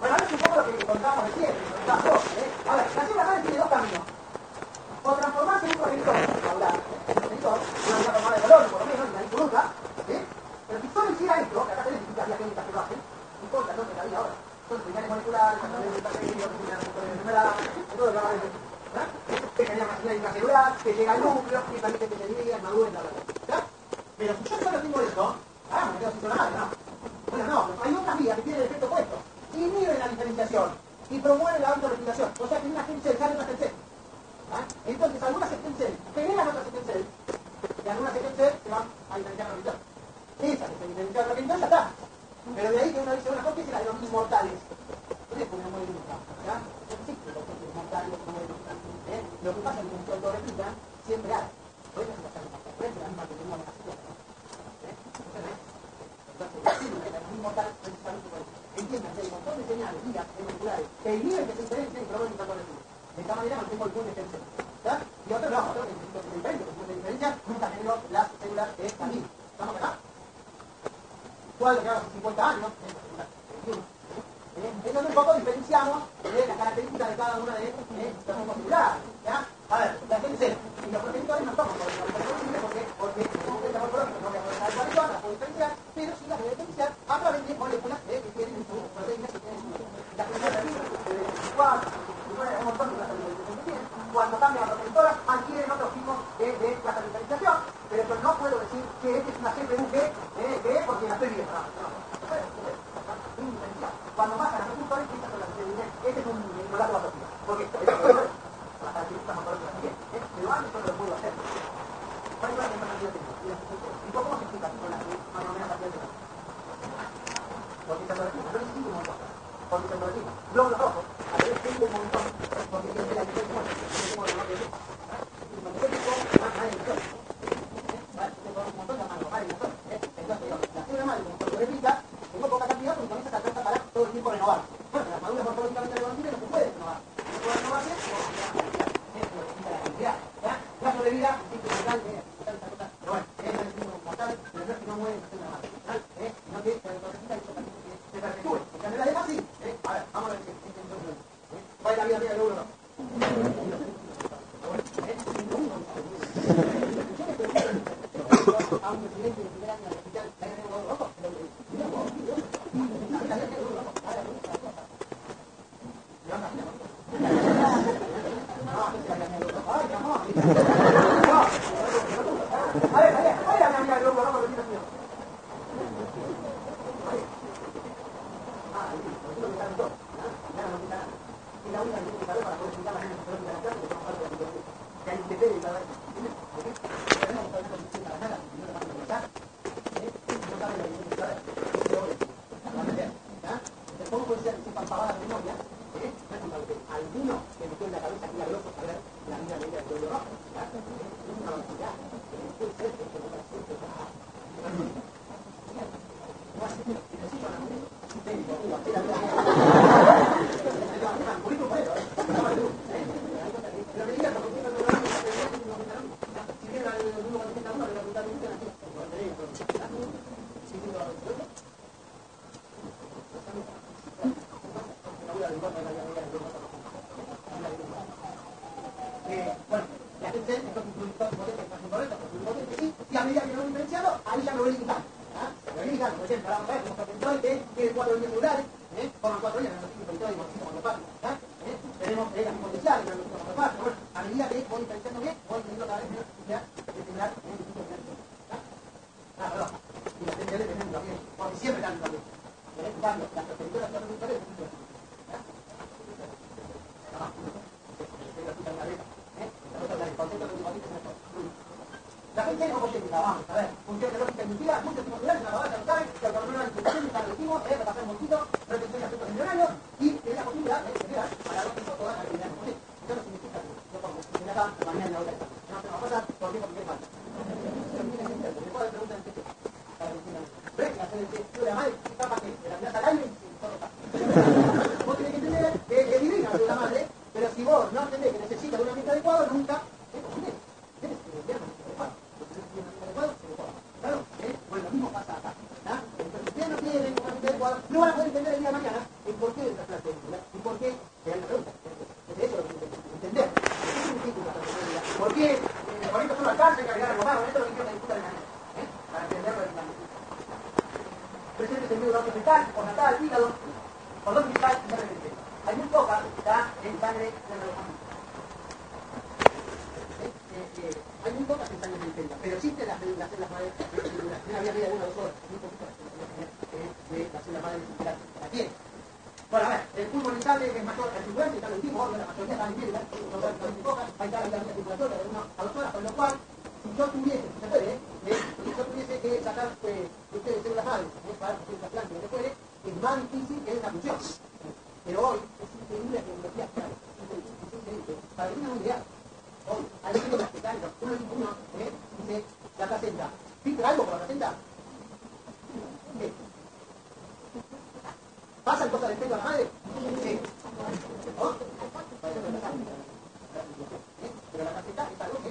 Bueno, ahora es un poco lo que contábamos recién. A ver, la célula madre tiene dos caminos. O transformarse en un progenitor celular, una unidad formada de color, por lo menos, y la impoluta, pero si solo hiciera esto, que acá tenés distintas vías químicas que lo hacen, no importa, no que la vida ahora. Son señales moleculares, señales de enfermedad, todo lo que va a decir. Que genera una señal intracelular, que llega al núcleo, que permite que se divida, madure, bla, bla, bla. Pero si yo solo tengo esto, me quedo sin sonar, ¿no? Bueno, no, hay otras vías que tienen el efecto opuesto. Inhiben la diferenciación y promueven la autorregulación. O sea que una stem cell sale otra stem cell. Entonces, algunas stem cell generan otras stem cell y algunas stem cell se van a diferenciar la mitad. Esa que se diferencia la mitad ya está. Pero de ahí que uno dice, bueno, ¿por qué será de los inmortales? No es porque no muere nunca, ¿ya? No existe los inmortales que no mueren nunca. Lo que pasa es que cuando replican, siempre hay. Por eso se las hacen pasar. Por eso la misma que teníamos en la sociedad. Entonces, la célula, la inmortal, precisamente por eso. Entiendan que hay un montón de señales, vías moleculares, que inhiben que se diferencien y promueven el factor de vida. De esta manera mantengo el punto de extensión. Y otro no, otro que es diferente, que es diferencia, nunca genero las células que están vivas. ¿Estamos acá? ¿Cuál que hace 50 años? Entonces un poco diferenciamos las características de cada una de los tipos celulares. A ver, la gente y los progenitores no toman por porque esta morfológica no voy a poder saber cuáles son, las puedo diferenciar, pero sí las voy a diferenciar a través de moléculas que tienen sus proteínas que tienen sus las proteínas un montón de clases de diferenciación. Cuando cambian las progenitora adquieren otros tipos de clases de diferenciación, pero yo no puedo decir que esta es una CPU que porque la estoy viendo. Cuando pasan a precursores, estas son las que dicen, este es un molecular básico. Porque esto es las características morfológicas también. Pero antes solo lo puedo hacer. ¿Cuál es la cantidad de ¿Y cómo se explica con la más o menos cantidad de porque se lo yo distingo un montón. Porque se lo digo. Glóbulos rojos, a veces tengo un montón. Porque tiene la diferencia muerte. Tengo la más de eso. Cuando yo tengo más de eso. Tengo un montón de manos, más de eso. Entonces, la célula madre, como se replica, tengo poca cantidad porque con esa se alcanza para todo el tiempo renovar. Bueno, las maduras morfológicamente reconocibles no se pueden renovar. No pueden renovarse porque la cantidad. Plazo de vida, tipo total de pero bueno, es un mortal, pero no es que no muere en la madre, sino que se necesita que se perpetúe. Porque en la demás sí. A ver, vamos a ver cuál es la vida media del glóbulo rojo. A un presidente de primer año del hospital, ¿hay un glóbulo rojo? medida que no es diferenciado, ahí ya me voy limitando. Me voy limitando. Por ejemplo, ahora vamos a ver como Carpentón que tiene 4 líneas celulares, forman 4 líneas, no tiene Carpentón y Marcito cuando pasa. Tenemos las potenciales, pero no cuando pasa. Bueno, a medida que voy diferenciando bien, voy teniendo cada vez menos necesidad de similar en el distinto de perdón. Y las tendenciales tienen también, porque siempre están también. En cambio, las perspectivas son muy diferentes. La función hipotética, vamos a ver, función de lógica inductiva, muchos tipos de una base notable, que autonomía de instrucción, y para decimos, repasar un poquito, retención de aspectos embrionarios, y la posibilidad de generar para lógico toda la actividad componente. Eso no significa que yo pongo en acá, mañana la otra etapa. No se va a pasar por tiempo que falta. Después de preguntas en qué para decir, ¿ves? La selección de la madre, etapa que de la mirada al aire y todo está. Vos tenés que entender que es divina la madre, pero si vos no entendés que necesitas un ambiente adecuado, nunca es posible. Claro, bueno, lo mismo pasa acá. Entonces, si ustedes no tienen un ambiente adecuado, no van a poder entender el día de mañana el porqué de esta clase y por qué se dan la pregunta. Entonces, eso es lo que tienen que entender. ¿Qué significa esta clase? ¿Por qué con esto solo alcanza y cargar algo más? Esto es lo que quiero discutir en la mañana. Para entenderlo de la manera. Presentes en medio de fetal, postnatal, hígado, cordón umbilical y sangre de pecho. Hay muy poca en sangre de la hay muy pocas en sangre periférica, pero existen las células madres celulares. Una había media de 1 o 2 horas, muy poquitas de las células madres celulares. La tiene. Bueno, a ver, el pulmón inestable es mayor al 50, está en el último orden, la mayoría están en medio, son muy pocas, hay que dar la vida circulatoria de 1 a 2 horas, con lo cual, si yo tuviese, se puede, si yo tuviese que sacar ustedes células madres, para hacer el trasplante, lo que fuere, es más difícil que esa función. Pero hoy es increíble la tecnología que hay. Es increíble. Para que una unidad. Hoy, hay células que caen, uno, dice, la placenta. ¿Filtra algo por la placenta? ¿Qué? ¿Pasan cosas respecto a la madre? Sí. ¿Oh? Pero la placenta es algo que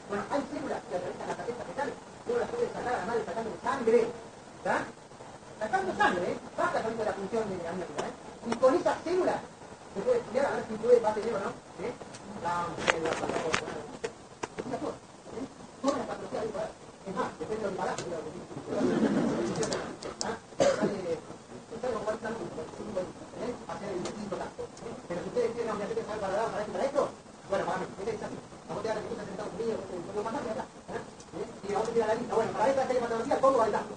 bueno, hay células que atraviesan la placenta fetal, luego las pueden sacar a la madre sacando sangre. ¿Está? Sacando sangre, basta con la función de la amígdala, y con esas células se puede estudiar a ver si puede tener o no la patología. Todas las patologías del poder. Es más, depende del embarazo. Hacer el distinto tacto. Pero si ustedes tienen una obligación de saber para esto, bueno, para mí, es así. Vamos a tener que estar sentados conmigo, con más rápido acá. Y vamos a tirar la lista. Bueno, para esta serie de patologías, ¿cómo va el tacto?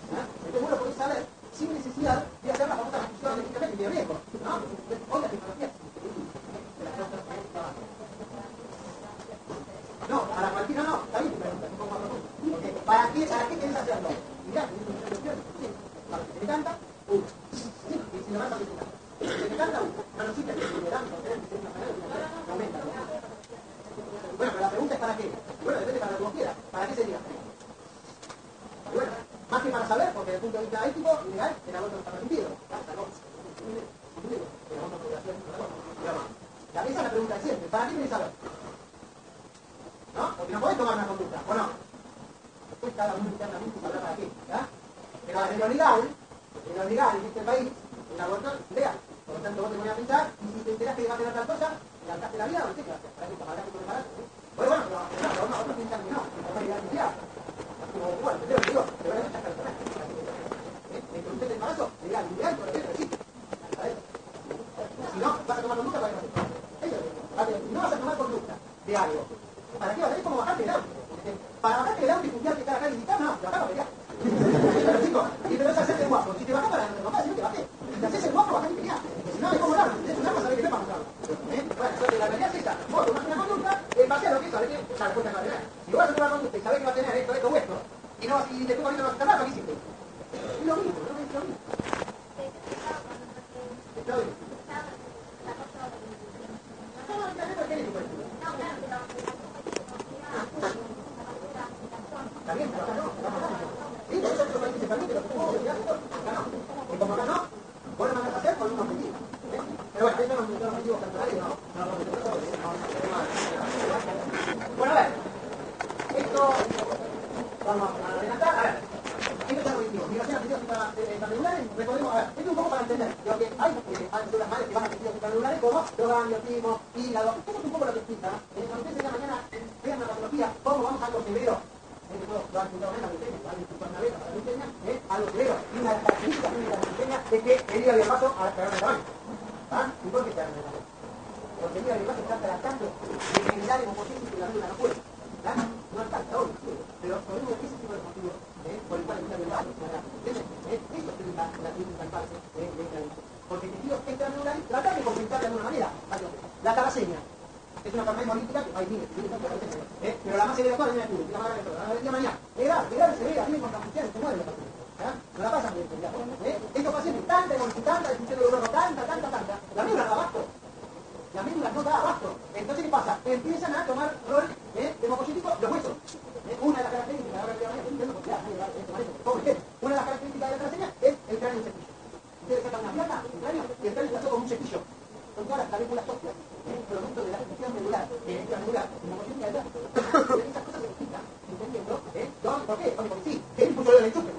Entonces vos lo podés saber sin necesidad de hacer la famosa función de medicamento y de riesgo, ¿no? Hoy la tecnología. No, para cualquiera no, está bien, pero un poco más profundo. Okay. ¿Para qué querés hacerlo? Mirá, para que se me canta, y si no vas a visitar. Se me canta, no lo sirve, me dan, no aumenta. Bueno, pero la pregunta es ¿para qué? Bueno, depende para lo que vos quieras. ¿Para qué sería? Bueno, más que para saber, porque desde el punto de vista ético y legal, el aborto no está permitido. Esa es la pregunta de siempre. ¿Para qué querés saber? ¿No? Porque no podés tomar una conducta, ¿o no? Después cada uno internamente sabrá para qué, ¿verdad? Pero en lo legal en este país, el aborto es legal. Por lo tanto, vos te pones a pensar, y si te enterás que va a tener tal cosa, le alcanzaste la vida, no sé qué va a hacer. Para que te preparas. Bueno, pero otros piensan que no, que no va a llegar a tu vida. Bueno, te digo, te voy a echar personal. ¿Me pregunté el embarazo? Legal, por ejemplo, sí. Si no, vas a tomar conducta para que no te si no vas a tomar conducta de algo, ¿para qué vas a hacer? Es como bajarte el auto. Para bajarte el auto y puntearte cada acá y gritar, no, te bajás para pelear. Pero chicos, y te vas a hacer el guapo. Si te bajás para no te te bajé. Si te haces el guapo, bajás y peleás. Si no, es como nada, es un arma, sabés que no es para un lado. Bueno, entonces la realidad es esa. Vos tomás una conducta, en base a lo que sabés que la respuesta va a tener. Si vos vas a tomar conducta y sabés que va a tener esto o esto, y no, y después ahorita no vas a estar nada, ¿qué hiciste? Es lo mismo, ¿no? Es lo mismo. Está bien. También, pero acá no. Sí, por eso otros países se permite lo que puedo decir, acá no. Y como acá no, vos lo mandás a hacer con un objetivo. Pero bueno, eso no es un objetivo personal y no. Bueno, a ver. Esto, vamos a adelantar. A ver. Esto es el objetivo. Migración a tejidos intracelulares, recordemos, a ver, esto es un poco para entender. Lo que hay células madres que van a tejidos intracelulares como órganos, biotismo, hígado. Esto es un poco poco lo que explica, cuando ustedes ya mañana vean la patología, cómo vamos a lo severo, lo han juntado en la leucemia, lo han juntado una vez para la leucemia, a lo severo. Y una de las características de la leucemia es que el hígado y el vaso a pegar de tamaño. ¿Y por qué se hace tamaño? Porque el hígado y el vaso están tratando de generar hemopóiesis que la médula no puede. No está, ahora, pero por ese tipo de motivos por el cual el hígado y el vaso se hará. Eso es la principal parte de la leucemia. Porque el tejido extramedular trata de compensar de alguna manera. La talasemia es una enfermedad hemolítica que hay miles, pero la más severa de todas es la de mañana. Es grave, severa, tiene contracciones, se muere la paciente. No la pasan bien. Estos pacientes, tanta hemolitis, tanta disfunción del órgano, tanta, la médula no da abasto. La médula no da abasto. Entonces, ¿qué pasa? Empiezan a tomar rol de hemopóiesis los huesos. Una de las características, una de las características de la talasemia es el cráneo cepillo. Ustedes sacan una placa, el cráneo, y el cráneo está todo como un cepillo. Son todas las clavículas óseas, producto de la función medular, extramedular, hemopóiesis de esas cosas se explican, ¿entendiendo? ¿Por qué? Porque sí, que es impulso del enchufe.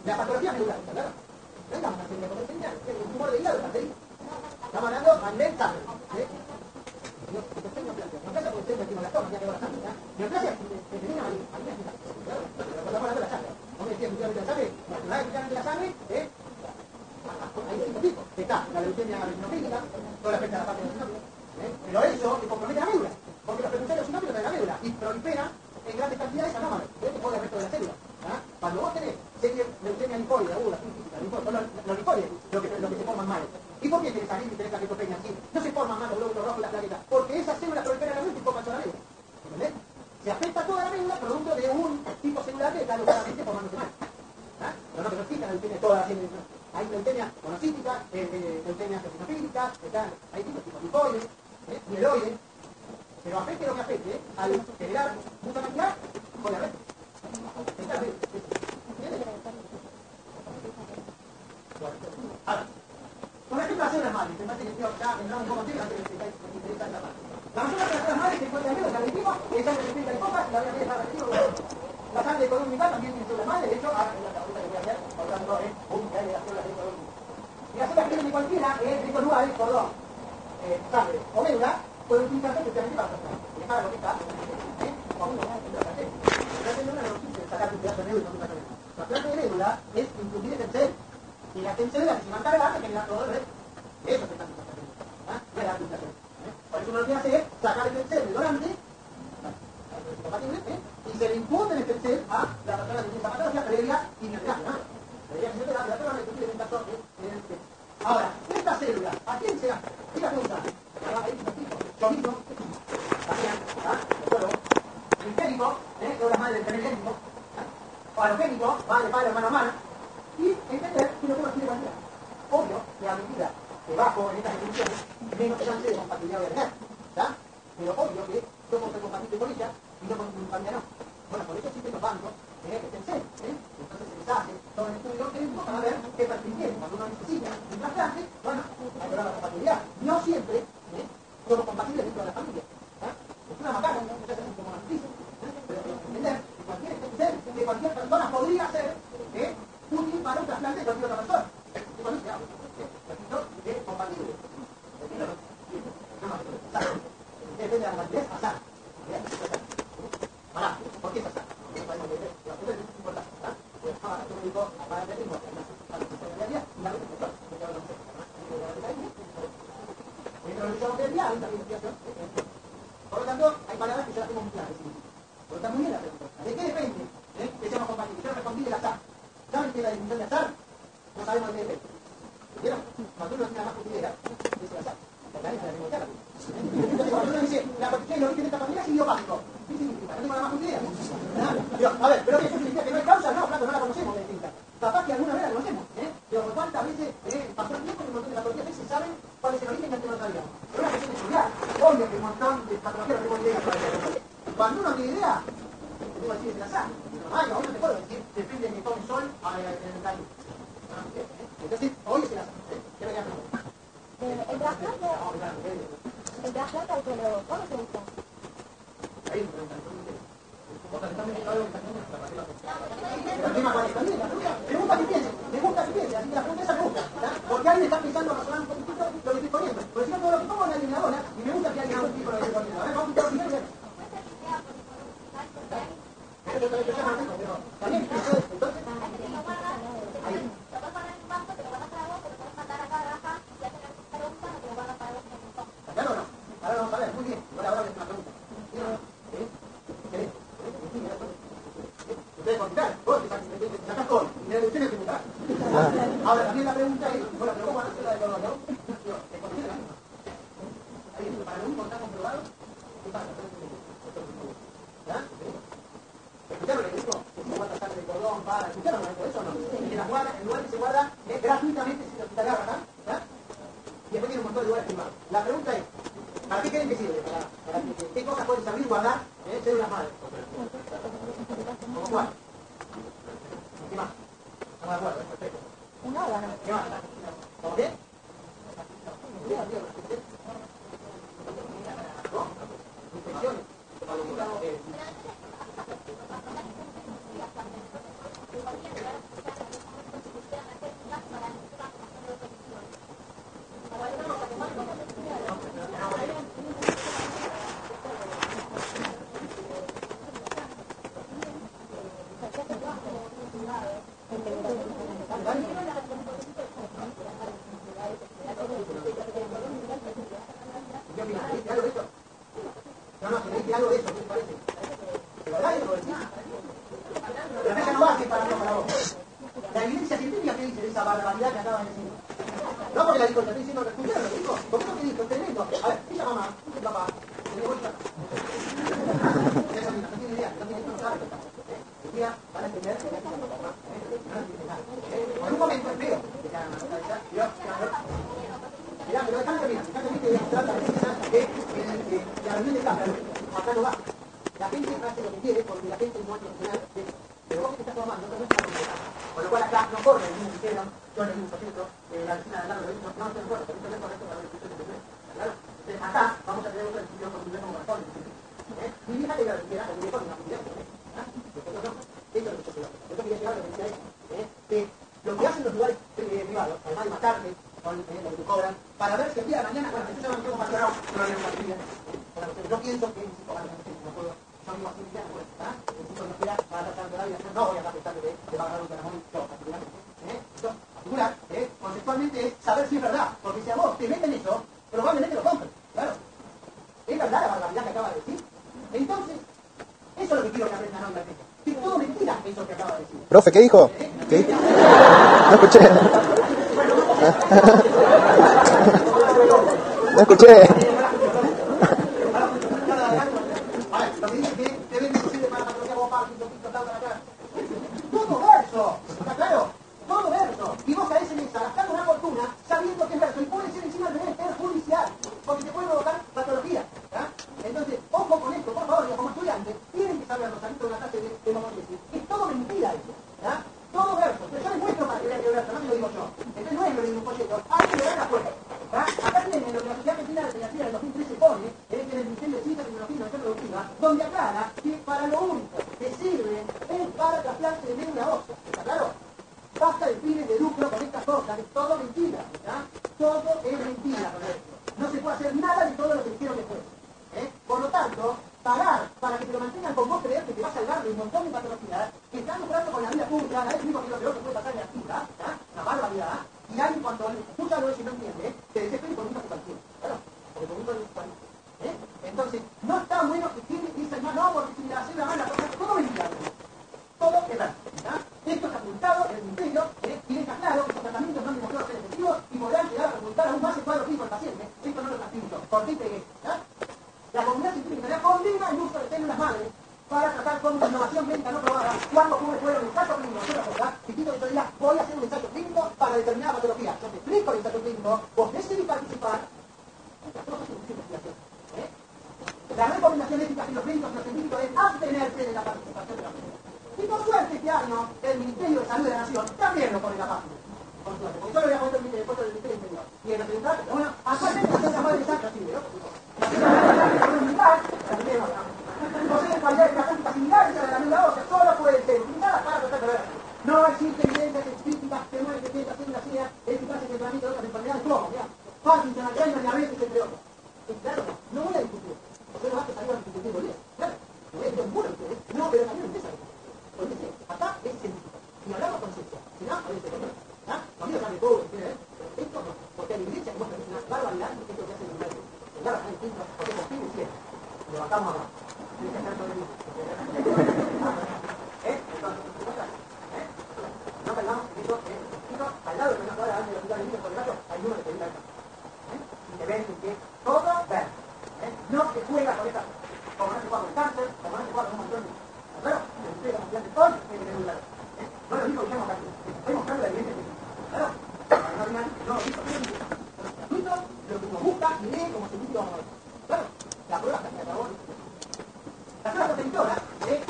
La patología medular, ¿verdad? No estamos haciendo como señal, es un tumor de hígado, estamos hablando a nivel sangre. Neoplasia puede ser estimulación, ya que va la sangre. Neoplasia es pequeña maligna, claro, pero estamos hablando de la sangre. Como decía, efectivamente la sangre, la efectivamente la sangre, hay 5 tipos. Está la leucemia eosinofílica, toda la afecta a la parte de los sinófilos, pero eso le compromete a la médula, porque los precursores sinófilos de la médula y proliferan en grandes cantidades anómalos, que jode el resto de la célula. Cuando vos tenés leucemia linfóide, aguda, los linfóides, lo que se forman mal. ¿Y por qué tenés ahí y tenés plaquetopenia así? No se forman mal los glóbulos rojos y las plaquetas, porque esas células proliferan la médula y forman toda la médula. ¿Entendés? Se afecta toda la médula producto de un tipo celular que está localmente formándose mal. Pero no que no existe la leucemia toda la célula. Hay leucemia monocítica, leucemia eosinofílica, hay tipos linfoides, mieloides, pero afecte lo que afecte, al generar mucha cantidad, con la red. Ahora, con respecto a las células madres, me parece que ya entramos un poco más antes de esta etapa. La mayor parte de las células madres se encuentran en la dijimos, que es sangre de copa, la voy a dejar repetido. La sangre colónica también tiene células madres, de hecho, ahora en la tablita que voy a hacer, hablando de las células de colónica. Y las células que tienen cualquiera, en estos lugares, sangre o médula, pueden utilizarse especialmente para tratar. Dejar lo que está, la célula no existe sacar un pedazo de médula y no la planta de médula es inclusive tercer. Y la célula que se va a encargar de generar todo el resto. Eso se está haciendo. No es la aplicación. Por eso uno lo que hace es sacar el tercer del donante, y se le impute el tercer a la persona que tiene esa patología previa inercial. Previa inercial, la persona que tiene esta sorte. Ahora, esta célula, ¿a quién se hace? ¿Qué la pregunta? Yo mismo, también, el génico, que es la madre del primer génico, alogénico, madre, padre, hermano, hermana, y entender que lo que más tiene cualquiera. Obvio que a medida que bajo en estas definiciones, menos chance de compatibilidad voy a tener, pero obvio que yo puedo ser compatible con ella y no con mi familia no. Bueno, por eso existen los bancos que estén entonces se les hace todo el estudio genético para ver qué perfil en esta investigación. Por lo tanto, hay palabras que yo las tengo muy claras. Pero está muy bien la pregunta. ¿De qué depende que seamos compatibles? Yo respondí del azar. ¿Saben qué es la definición de azar? No sabemos de qué depende. ¿Vieron? Cuando uno tiene la más puta idea, dice azar. Nadie se la tengo clara. Entonces, cuando uno dice, la cuestión de origen de esta familia es idiopático. ¿Qué significa? No tengo la más puta idea. A ver, ¿pero qué significa? ¿Que no hay causa? No, claro, no la conocemos de distinta. Capaz que alguna vez la conocemos, pero ¿cuántas veces pasó el tiempo que un montón de patologías veces saben cuál es el origen que antes no sabíamos? Es una cuestión de estudiar. Obvio que un montón de patologías no tengo idea de cuál es el origen. Cuando uno tiene idea, tengo que decir es el azar. Ay, no, no te puedo decir, depende de que tome sol a el daño. Entonces, hoy es el azar. ¿Qué me llama? El trasplante autólogo, ¿cómo se usa? Ahí me preguntan. ¿Vos estás metiendo algo que está haciendo? ¿El tema cuál es? También, me gusta que piense, así que la pregunta esa me gusta, porque alguien está pensando razonar un poquitito lo que estoy poniendo, porque si no todo lo que pongo nadie me abona, y me gusta que alguien haga un tipo lo que estoy poniendo. A ver, vamos a quitar primero y ver. Eso también te llama, pero también, entonces, ahí. ¿Claro o no? Ahora vamos a ver, muy bien, ahora es una pregunta. Ustedes contestar, vos te sacás todo, y la deducción es tributar. Ahora también la pregunta es, bueno, pero ¿cómo van a hacer la de color, no? ¿Te contesté la misma? Ahí, para lo único que está comprobado, ¿qué pasa? ¿Escucharon lo que dijo? Que se guarda sangre de cordón, para, ¿escucharon eso o no? Que la guarda, el lugar que se guarda gratuitamente si te agarra, y después tiene un montón de lugares privados. La pregunta es, ¿para qué creen que sirve? Para ¿qué cosas pueden servir guardar células madres? ¿Cómo cuál? ¿Qué más? No me acuerdo, perfecto. Un órgano. ¿Qué más? ¿Cómo qué? ¿No? Infecciones. Profe, ¿qué dijo? ¿Qué dijo? No escuché. No escuché. Todo verso, ¿está claro? Todo verso. Y vos caes en esa, gastando una fortuna, sabiendo que es verso. Y puede ser encima del deber perjudicial, porque te puede provocar patología. Entonces, ojo con esto, por favor, como estudiantes, tienen que saber los salitos de una clase de hemoglobina. Es todo mentira eso. Todo verso. Pero yo les muestro para que vean que es verso, no te lo digo yo. Entonces no es lo de un folleto, hay que ver afuera. Acá tienen lo que la Sociedad Argentina de Pediatría del 2013 pone, que es el Ministerio de Ciencia, Tecnología y Innovación Productiva, donde aclara que para lo único que sirve es para trasplante de médula ósea. ¿Está claro? Basta de fines de lucro con estas cosas, es todo mentira. Todo es mentira con esto. No se puede hacer nada de todo lo que dijeron después. Por lo tanto, pagar para que te lo mantengan con vos creer que te va a salvar de un montón de patologías que están lucrando con la vida pública, es lo único que lo peor que puede pasar en la vida, una barbaridad, y alguien cuando escucha algo eso y no entiende, te desespera y comienza a su cualquiera. Claro, porque comienza a su cualquiera. ¿Por qué pegué? La comunidad científica condena el uso de células madres para tratar con una innovación médica no probada cuando ocurre fuera un ensayo clínico. Es una cosa, distinto que yo diga, voy a hacer un ensayo clínico para determinada patología. Yo te explico el ensayo clínico, vos decidís participar. La recomendación ética de los médicos y los científicos es abstenerse de la participación de la comunidad. Y por suerte este año el Ministerio de Salud de la Nación también lo pone la página. Por suerte, porque yo lo voy a poner el Ministerio del Interior. Y el representante, bueno, actualmente la células madres están recibiendo. Poseen cualidades terapéuticas similares a la médula ósea, solo pueden ser utilizadas para tratar de ver. No existen evidencias específicas que muestren que estas células sean eficaces en el tratamiento de otras enfermedades como Parkinson, Alzheimer, diabetes, entre otras. Claro, no voy a discutir. Porque no vas a salir a discutir muy bien. Claro, no voy a decir muy bien. No, pero también empieza. Porque acá es científico. Y hablamos con ciencia. Si no, parece que no. Conmigo sale todo, ¿eh? Esto no. Porque hay evidencia que muestra que es una barbaridad y que esto que hace el médico. Claro, hay distintos, porque por fin es cierto. Lo bajamos abajo. Tiene que estar todo el mundo. No caigamos en eso, al lado de una cuadra de la ciudad de por el gato, hay uno que te diga y te ven que todo ver. No se juega con esta, como no se juega con cáncer, como no se juega con un montón de... Claro, se juega con cáncer, todo tiene que tener un lado. No lo digo que llamo cáncer, estoy mostrando la evidencia que claro, no lo digo, gratuito, lo que uno busca y lee como científico. Claro, la prueba está en la las pruebas protectoras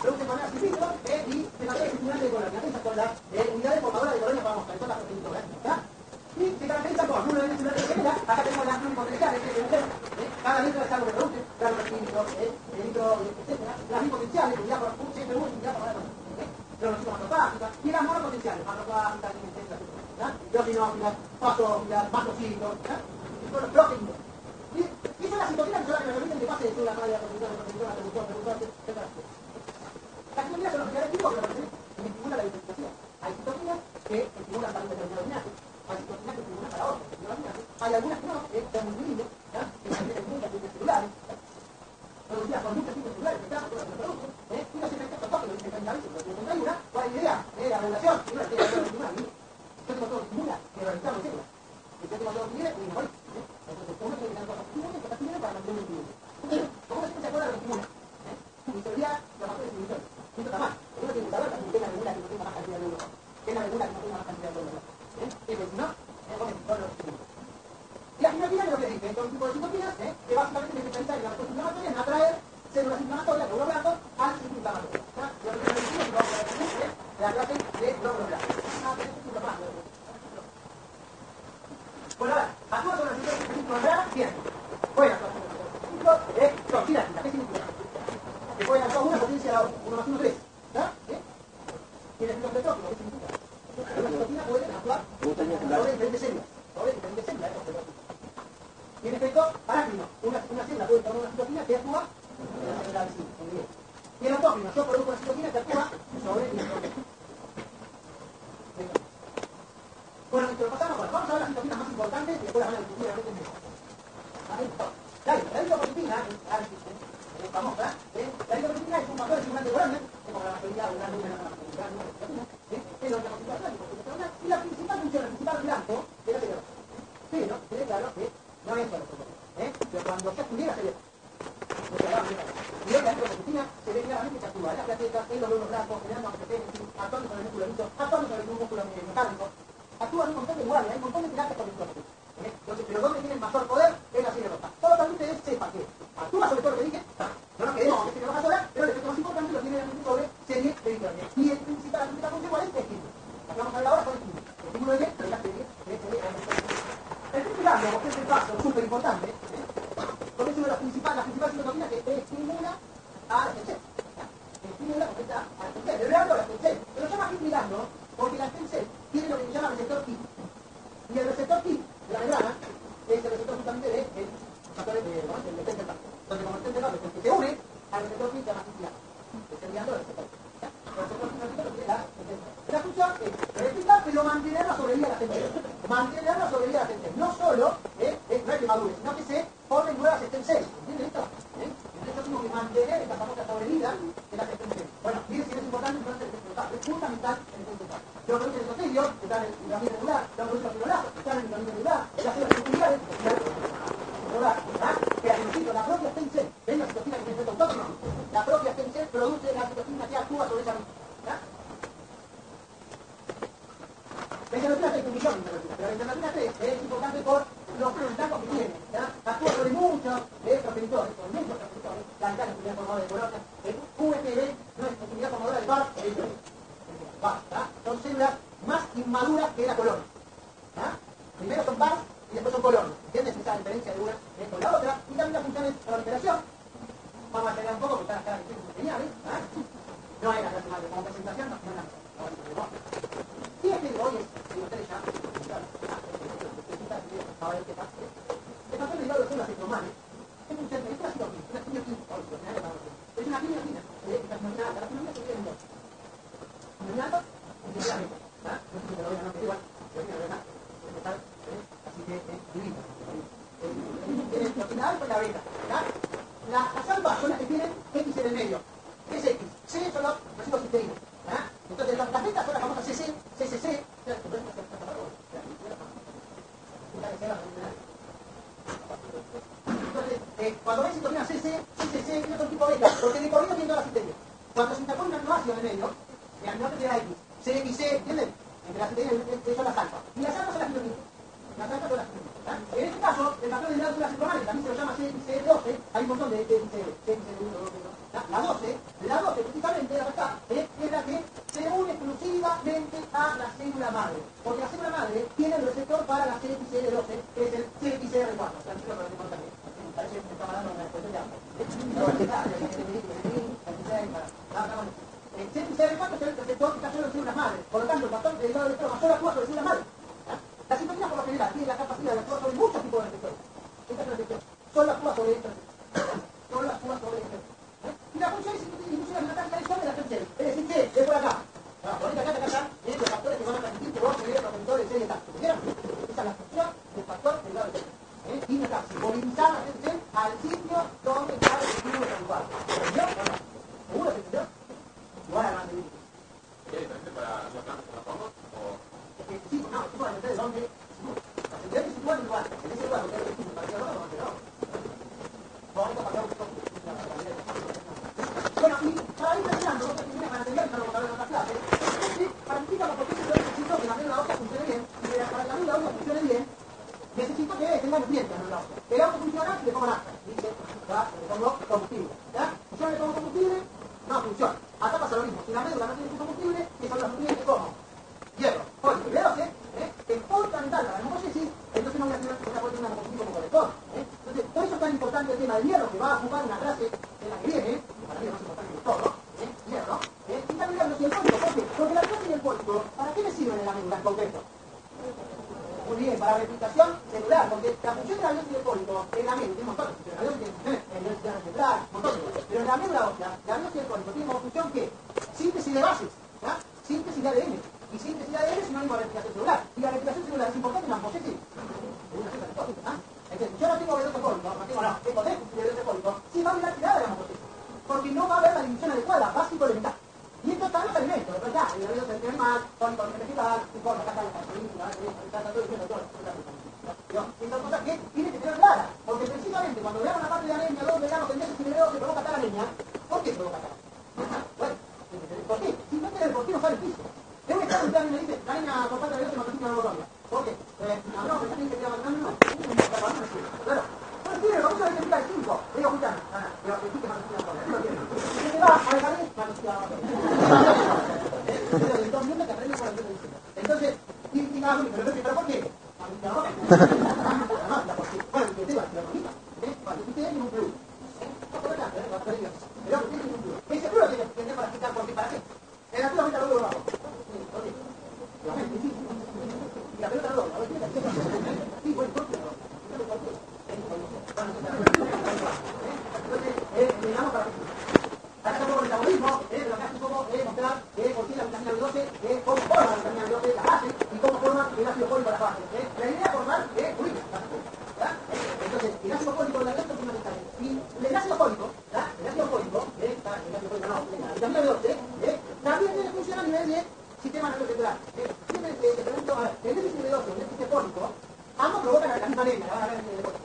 producen maneras in vitro y se caracterizan de colonia. Esas son las unidades formadoras de colonia para mostrar, son las protectoras. Y se caracterizan por número de celulares de gemela. Acá tenemos las pluripotenciales, cada litro es algo que produce, claro, químicos, litro, etc. Las bipotenciales, unidad por siempre una unidad por los macropágicas, y las monopotenciales, macropágicas, etc. Los sinófilas, macrocitos, son los proteínos. Y son las citoquinas que son las que me permiten que pase de célula madre a reproductora, etc. Las citoquinas son los primeros tipos que estimulan la diferenciación. Hay citoquinas que estimulan para un determinado linaje, hay citoquinas que estimulan para otro determinado linaje, hay algunas que no, que son muy libres, que se meten muchas líneas celulares, producidas por muchos tipos celulares que están, todas las producen, y los efectos patógenos, dicen 30 veces, pero 31, ¿cuál es la idea? La regulación, y una tiene que estimular, yo tengo todo estimula, que realizamos células. Y yo tengo todo que viene, y me voy. Entonces, uno tiene que tener cosas que estimulen para mantener un equilibrio. ¿Cómo se acuerda de lo que estimula? Y teoría, los factores inhibitores. Esto está mal. Uno tiene que saber que tiene la regula que no tenga más cantidad de luz. Que es la regula que no tenga más cantidad de luz. Porque si no, todos los estímulos. Y las citoquinas, lo que les dije, son un tipo de citoquinas que básicamente se especializan en la respuesta inflamatoria, en atraer células inflamatorias, glóbulos blancos, al ciclo inflamatorio. Lo que se decimos es la clase de glóbulos blancos. Bueno, ahora, actúa sobre el sistema específico de membrana, bien. Buena actuación sobre el ciclo de toxinática. ¿Qué significa? Que pueden actuar una potencia a la otra, 1 más 1, 3. Tiene efectos petróficos, ¿qué significa? Una citoquina puede actuar sobre diferentes células. Tiene efecto arácnido. Una célula puede tomar una citoquina que actúa en la célula vecina. Y el autócrino, yo produzco una citoquina que actúa sobre el autócrino. Bueno, esto lo pasamos. Bueno, vamos a ver las citoquinas más importantes y después las van a discutir realmente en eso. La eritropoyetina es famosa. La eritropoyetina es un factor estimulante de colonia, como la mayoría de gran número de la citoquina, es lo que y la principal función, el principal blanco de la célula. Pero, quede claro que no es solo eso. Pero cuando se estudiera se ve. Y hoy la eritropoyetina se ve claramente que actúa en las plaquetas, en los glóbulos blancos, generando angiogénesis, actuando sobre el músculo liso, actuando sobre un músculo mecánico. Actúa en un montón de lugares, hay un montón de terapias con electrónicos. Entonces, pero donde tiene el mayor poder es la silla roja. Solo para que ustedes sepan que actúa sobre todo lo que dije, no nos quedemos con que se roja sola, pero el efecto más importante lo tiene realmente sobre serie de victorias. Y el principal función cuál es el estímulo. Lo que vamos a ver ahora con el estímulo. El estímulo de qué? De la serie de el principal, digamos, que es el paso súper importante, porque es una de las principales citoquinas que estimula a la stem cell. Estimula a la stem cell. Le hablo a la stem cell. Pero se llama estimulando porque la stem cell tiene lo que se llama receptor KIT. Y el receptor KIT de la membrana es el receptor justamente del factor de stem cell. Entonces, como el stem cell que se une al receptor KIT se llama KIT. Que está enviando el receptor. El receptor KIT lo que la stem cell. La función es replicar, pero mantener la sobrevida de la stem cell. Mantener la sobrevida de la stem cell. No solo no es que madure, sino que se formen nuevas stem cells. ¿Entienden esto? Entonces, tengo que mantener esta famosa sobrevida de las stem cells. Bueno, miren si es importante, entonces es fundamental en el punto. Lo produce el endotelio, que está en el hidrógeno regular, lo produce los fibroblastos, que están en el hidrógeno regular, las células circulares, regular, vitamina C es importante por los contactos que tiene, ¿ya? Actúa sobre muchos progenitores, sobre muchos progenitores, la actividad formadora de colonia, el USP no es actividad formadora de VAR, son células más inmaduras que la colonia. Primero son VAR y después son colonias. ¿Entiendes esa diferencia de una con la otra? Y también las funciones de proliferación. Vamos a acelerar un poco porque están las caras geniales. No era la semana como presentación, no es la y es que hoy es, si ustedes ya, ahora el que pasa, el papel de hidrógeno son las normales. Es un centro, es una quimio química, es una quimio química, la quimio se divide en dos. Quimio y quimio. No sé si te lo voy a nombrar igual, pero quiero ver así que divide. Tienen proteína alfa y la beta. Las alfas son las que tienen X en el medio. ¿Qué es X? C son los residuos cisteínos. Entonces las betas son las famosas CC, CCC. Entonces, cuando ven citosina CC, CCC, tiene otro tipo de beta, porque de corrido tiene todas las cisteínas. Cuando se interpone un aminoácido en el medio, el aminoácido tiene X, CXC, ¿entienden? Entre las cisteínas son las alfas. Y las alfas son las quinoquínas. Las alfas son las quinoquínas. En este caso, el papel de hidratos normales también se lo llama CXC12, hay un montón de CXC1, la 12 precisamente acá, es la que se une exclusivamente a la célula madre, porque la célula madre tiene el receptor para la CXCL12, que es el CXCR4. Parece que me está mandando una respuesta ya. El CXCR4 es el receptor que está solo en células madre, por lo tanto el factor de derivado de electrón solo actúa sobre células madre. La citosina por lo general tiene la capacidad de actuar sobre muchos tipos de receptores. Esta receptor solo actúa sobre estos. Solo actúa sobre estos. Y la función es inducir la mecánica de sobre la tercera. Es decir, que es por acá. Por esta acá, los factores que van a transmitir que vos tenés progenitores de tal. ¿Vieron? Esa es la función del factor derivado de electrón. Y acá, simbolizar la atención al sitio donde está el objetivo residual. ¿Entendió o no? ¿Seguro se entendió? Igual a la de ¿qué diferente para los campos con los hongos? Sí, no, es para entender de dónde. La sensibilidad es igual, igual. En ese lugar donde hay el para que no, no. Vamos a pasar un poco. Bueno, y para ir terminando, otra primera para entender, para no en otras clases, para explicar por qué yo necesito que la médula ósea funcione bien, y para que la médula ósea funcione bien, necesito que tenga nutrientes la médula ósea. El auto funciona si le pongo nafta, dice, le pongo combustible. ¿Ya? Si yo le pongo combustible, no funciona. Acá pasa lo mismo, si la médula no tiene combustible, ¿qué son los nutrientes como? Hierro, folio, B12, que es fundamental para la hemocrosis, entonces no voy a tener que poner una combustible como colector. Entonces, por eso es tan importante el tema del hierro, que va a ocupar una clase en la que viene, para mí es más importante que todo, hierro, y también la velocidad del fólico. ¿Por qué? Porque la clase del fólico, ¿para qué me sirven en la médula en concreto? Muy bien, para replicación celular, porque la función de la biopsia del fólico en la médula tiene un montón de funciones, la biopsia tiene funciones en velocidad celular, un montón de cosas, pero en la médula ósea, la biopsia del fólico tiene como función que síntesis de bases, síntesis de ADN, y síntesis de ADN es sinónimo de replicación celular, y la replicación celular es importante en la hipótesis. Entonces, yo no tengo B12 fólico, tengo déficit de B12 fólico, sí va a haber tirada de la hemocrosis, porque no va a haber la división adecuada, básico elemental. Y esto está en los alimentos, después ya, el B12 es animal, fólico vegetal, informa, acá está la gasolina, está todo diciendo todo. Y son cosas que tienen que tener claras, porque precisamente cuando veamos la parte de anemia, 2 veganos en meses y B12 provoca tal anemia, ¿por qué provoca tal? Bueno, ¿por qué? Si no tiene el por qué no sale el piso. Tengo que estar un plan y me dice, la anemia por falta de B12 no necesita neurotomía. ¿Por qué? No, pero tiene que tirar más no. Claro. Bueno, tiene, vamos a identificar el 5. Digo, escuchame. Digo, que sí que más necesita neurotomía. Si te va al jardín, más necesita neurotomía. Entonces, y nada, pero ¿por qué? No, ¿por qué? Bueno, que te va, te lo bonita. Para que usted tiene un plus. Pero tiene un plus. Ese plus tiene que tener para explicar por qué, para qué. En la pelota lo veo bajo. Y la pelota lo veo. Sí, bueno, ¿por qué? Entonces, le damos para qué. Acá está un poco el metabolismo, pero acá es un poco mostrar por qué la vitamina B12, cómo forma la vitamina B12 la base y cómo forma el ácido fólico la base. La idea es formar purina. Entonces, el ácido fólico de la B12 es fundamental. Y el ácido fólico, la vitamina B12, también tiene función a nivel de sistema nervioso central. Siempre te pregunto, a ver, el déficit de B12 y el déficit fólico, ambos provocan la misma anemia. Van a ver el deporte.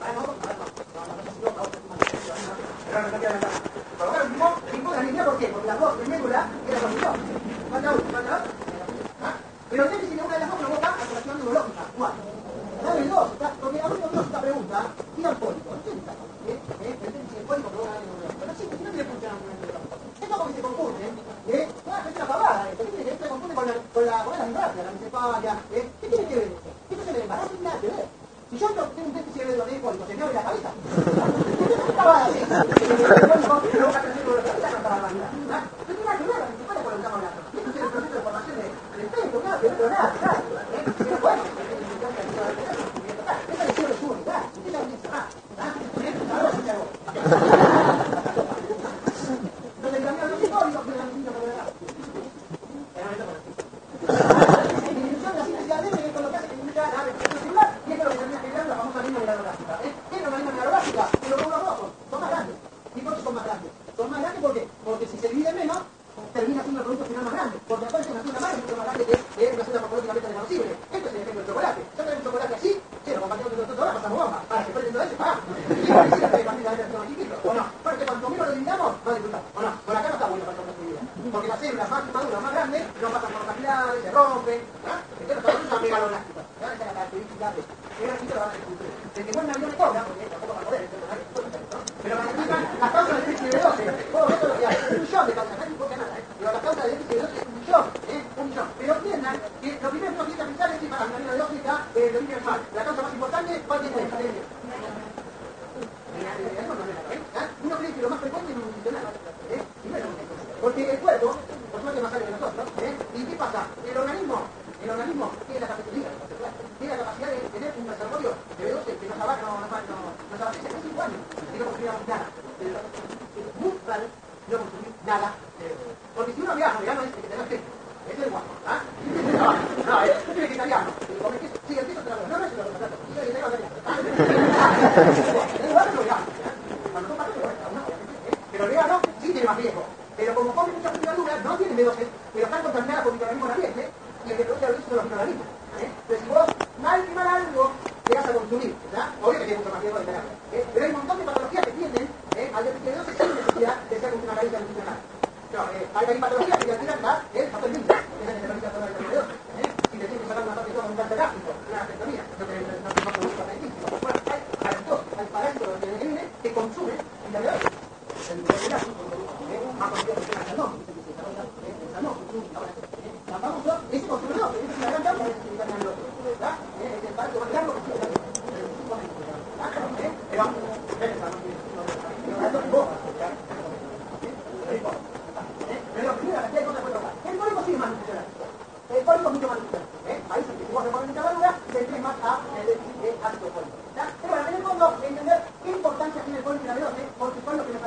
Provocar el mismo tipo de anemia, ¿por qué? Porque las dos de médula es la condición. Falta uno. Pero el déficit de una de las dos provoca alteración neurológica. ¿Cuál? dame el 2, porque a mí me esta pregunta, y al pólico, ¿qué está? El pólico que vos ganas en un pero sí, si no tiene funcionamiento de campo. Es como que se confunde, toda la gente la pavada, esto se confunde con la desgracia, la miseria, ¿qué tiene que ver esto? Esto se le embaraza y nada que ver. Si yo no tengo un déficit de pólico, se me abre la cabeza. Es pavada así. El pólico, lo va a crecer con la cabeza, no para la vida. No tiene nada que ver, ni siquiera con lo que estamos hablando. Esto es el proceso de formación del pecho, nada que ver, pero nada, pero bueno, esa lección es única, usted ya lo dice, ahora sí se hago. Entonces, cambiar los históricos, que eran niños por edad. La disminución de la síntesis de ADN con lo que hace que disminuya la representación celular, y esto es lo que termina generando la famosa línea mineralográfica. ¿Qué es la línea mineralográfica? Que los glóbulos rojos son más grandes. ¿Y por qué son más grandes? Son más grandes porque si se divide menos, termina siendo el producto final más grande. Porque aparece una célula madre mucho más grande que una célula morfológicamente reconocible. Esto es el ejemplo del chocolate. Yo tengo un chocolate así, sí, lo compartimos con nosotros ahora, pasamos bomba. Ahora, se puede dentro de ese, ¡ah! Y por eso se partir la versión chiquito, ¿o no? Porque cuanto menos lo dividamos, más disfrutamos, ¿o no? Por acá no está bueno para la vida. Porque las células más maduras, más grandes, no pasan por los capilares, se rompen, entonces todo eso es una megaloblástica. Esa es la característica de aquí lo van a descubrir. El que muere un avión le cobra, porque tampoco va a poder, pero magnifican las causas del déficit de B12. Todo esto es lo que hay. Un millón de causas, no importa nada, pero las causas del déficit de B12 es un millón. Pero entiendan que lo primero que uno tiene que pensar es si para la vida lógica de origen animal. La causa más importante, ¿cuál tiene que ser? Uno cree que lo más frecuente es nutricional. Porque el cuerpo, por suerte más alto que nosotros, ¿y qué pasa? El organismo tiene la capacidad, tiene la capacidad de tener un reservorio de B12 que nos abastece casi 5 años y no consumiéramos nada. Es muy raro no consumir nada. Porque si uno viaja, vegano es que te das queso. Ese es el guapo, ¿ah? No, tú eres vegetariano. Comes queso. Sí, el queso te lo no, es lo que trato. Yo soy vegetariano. El guapo es lo vegano. Cuando toma todo, pero el vegano sí tiene más riesgo. Pero como come muchas frutas no tiene B12, pero están contaminadas por microorganismos ambiente y el que produce la B12 son los microorganismos. Entonces, si vos mal que mal algo te vas a consumir, ¿verdad? Obvio que tiene mucho más riesgo de tenerlo. Pero hay un montón de patologías que tienden al déficit de B12 sin necesidad de ser una carencia nutricional. No, hay patologías que te alteran el papel vinca, que es el que te permite tomar el B12. Si te tienes que sacar una parte de todo un cáncer gástrico, una astectomía, no produce papel vinca. Bueno, hay parásitos del ADN que consumen el B12. El B12 más conocido que el salmón, el salmón, la famosa, ese consumidor, ese es la gran causa de ese vitaminas ¿verdad? Es el parto más largo que tiene pero pero primero la cosa fue tocar. El cólico sí es más nutricional. El cólico es mucho más nutricional. Ahí sí, si vos le pones mucha verdura, tendréis más a el déficit de ácido fólico. Pero bueno, en el fondo, entender qué importancia tiene el cólico y la B12, porque son los que nos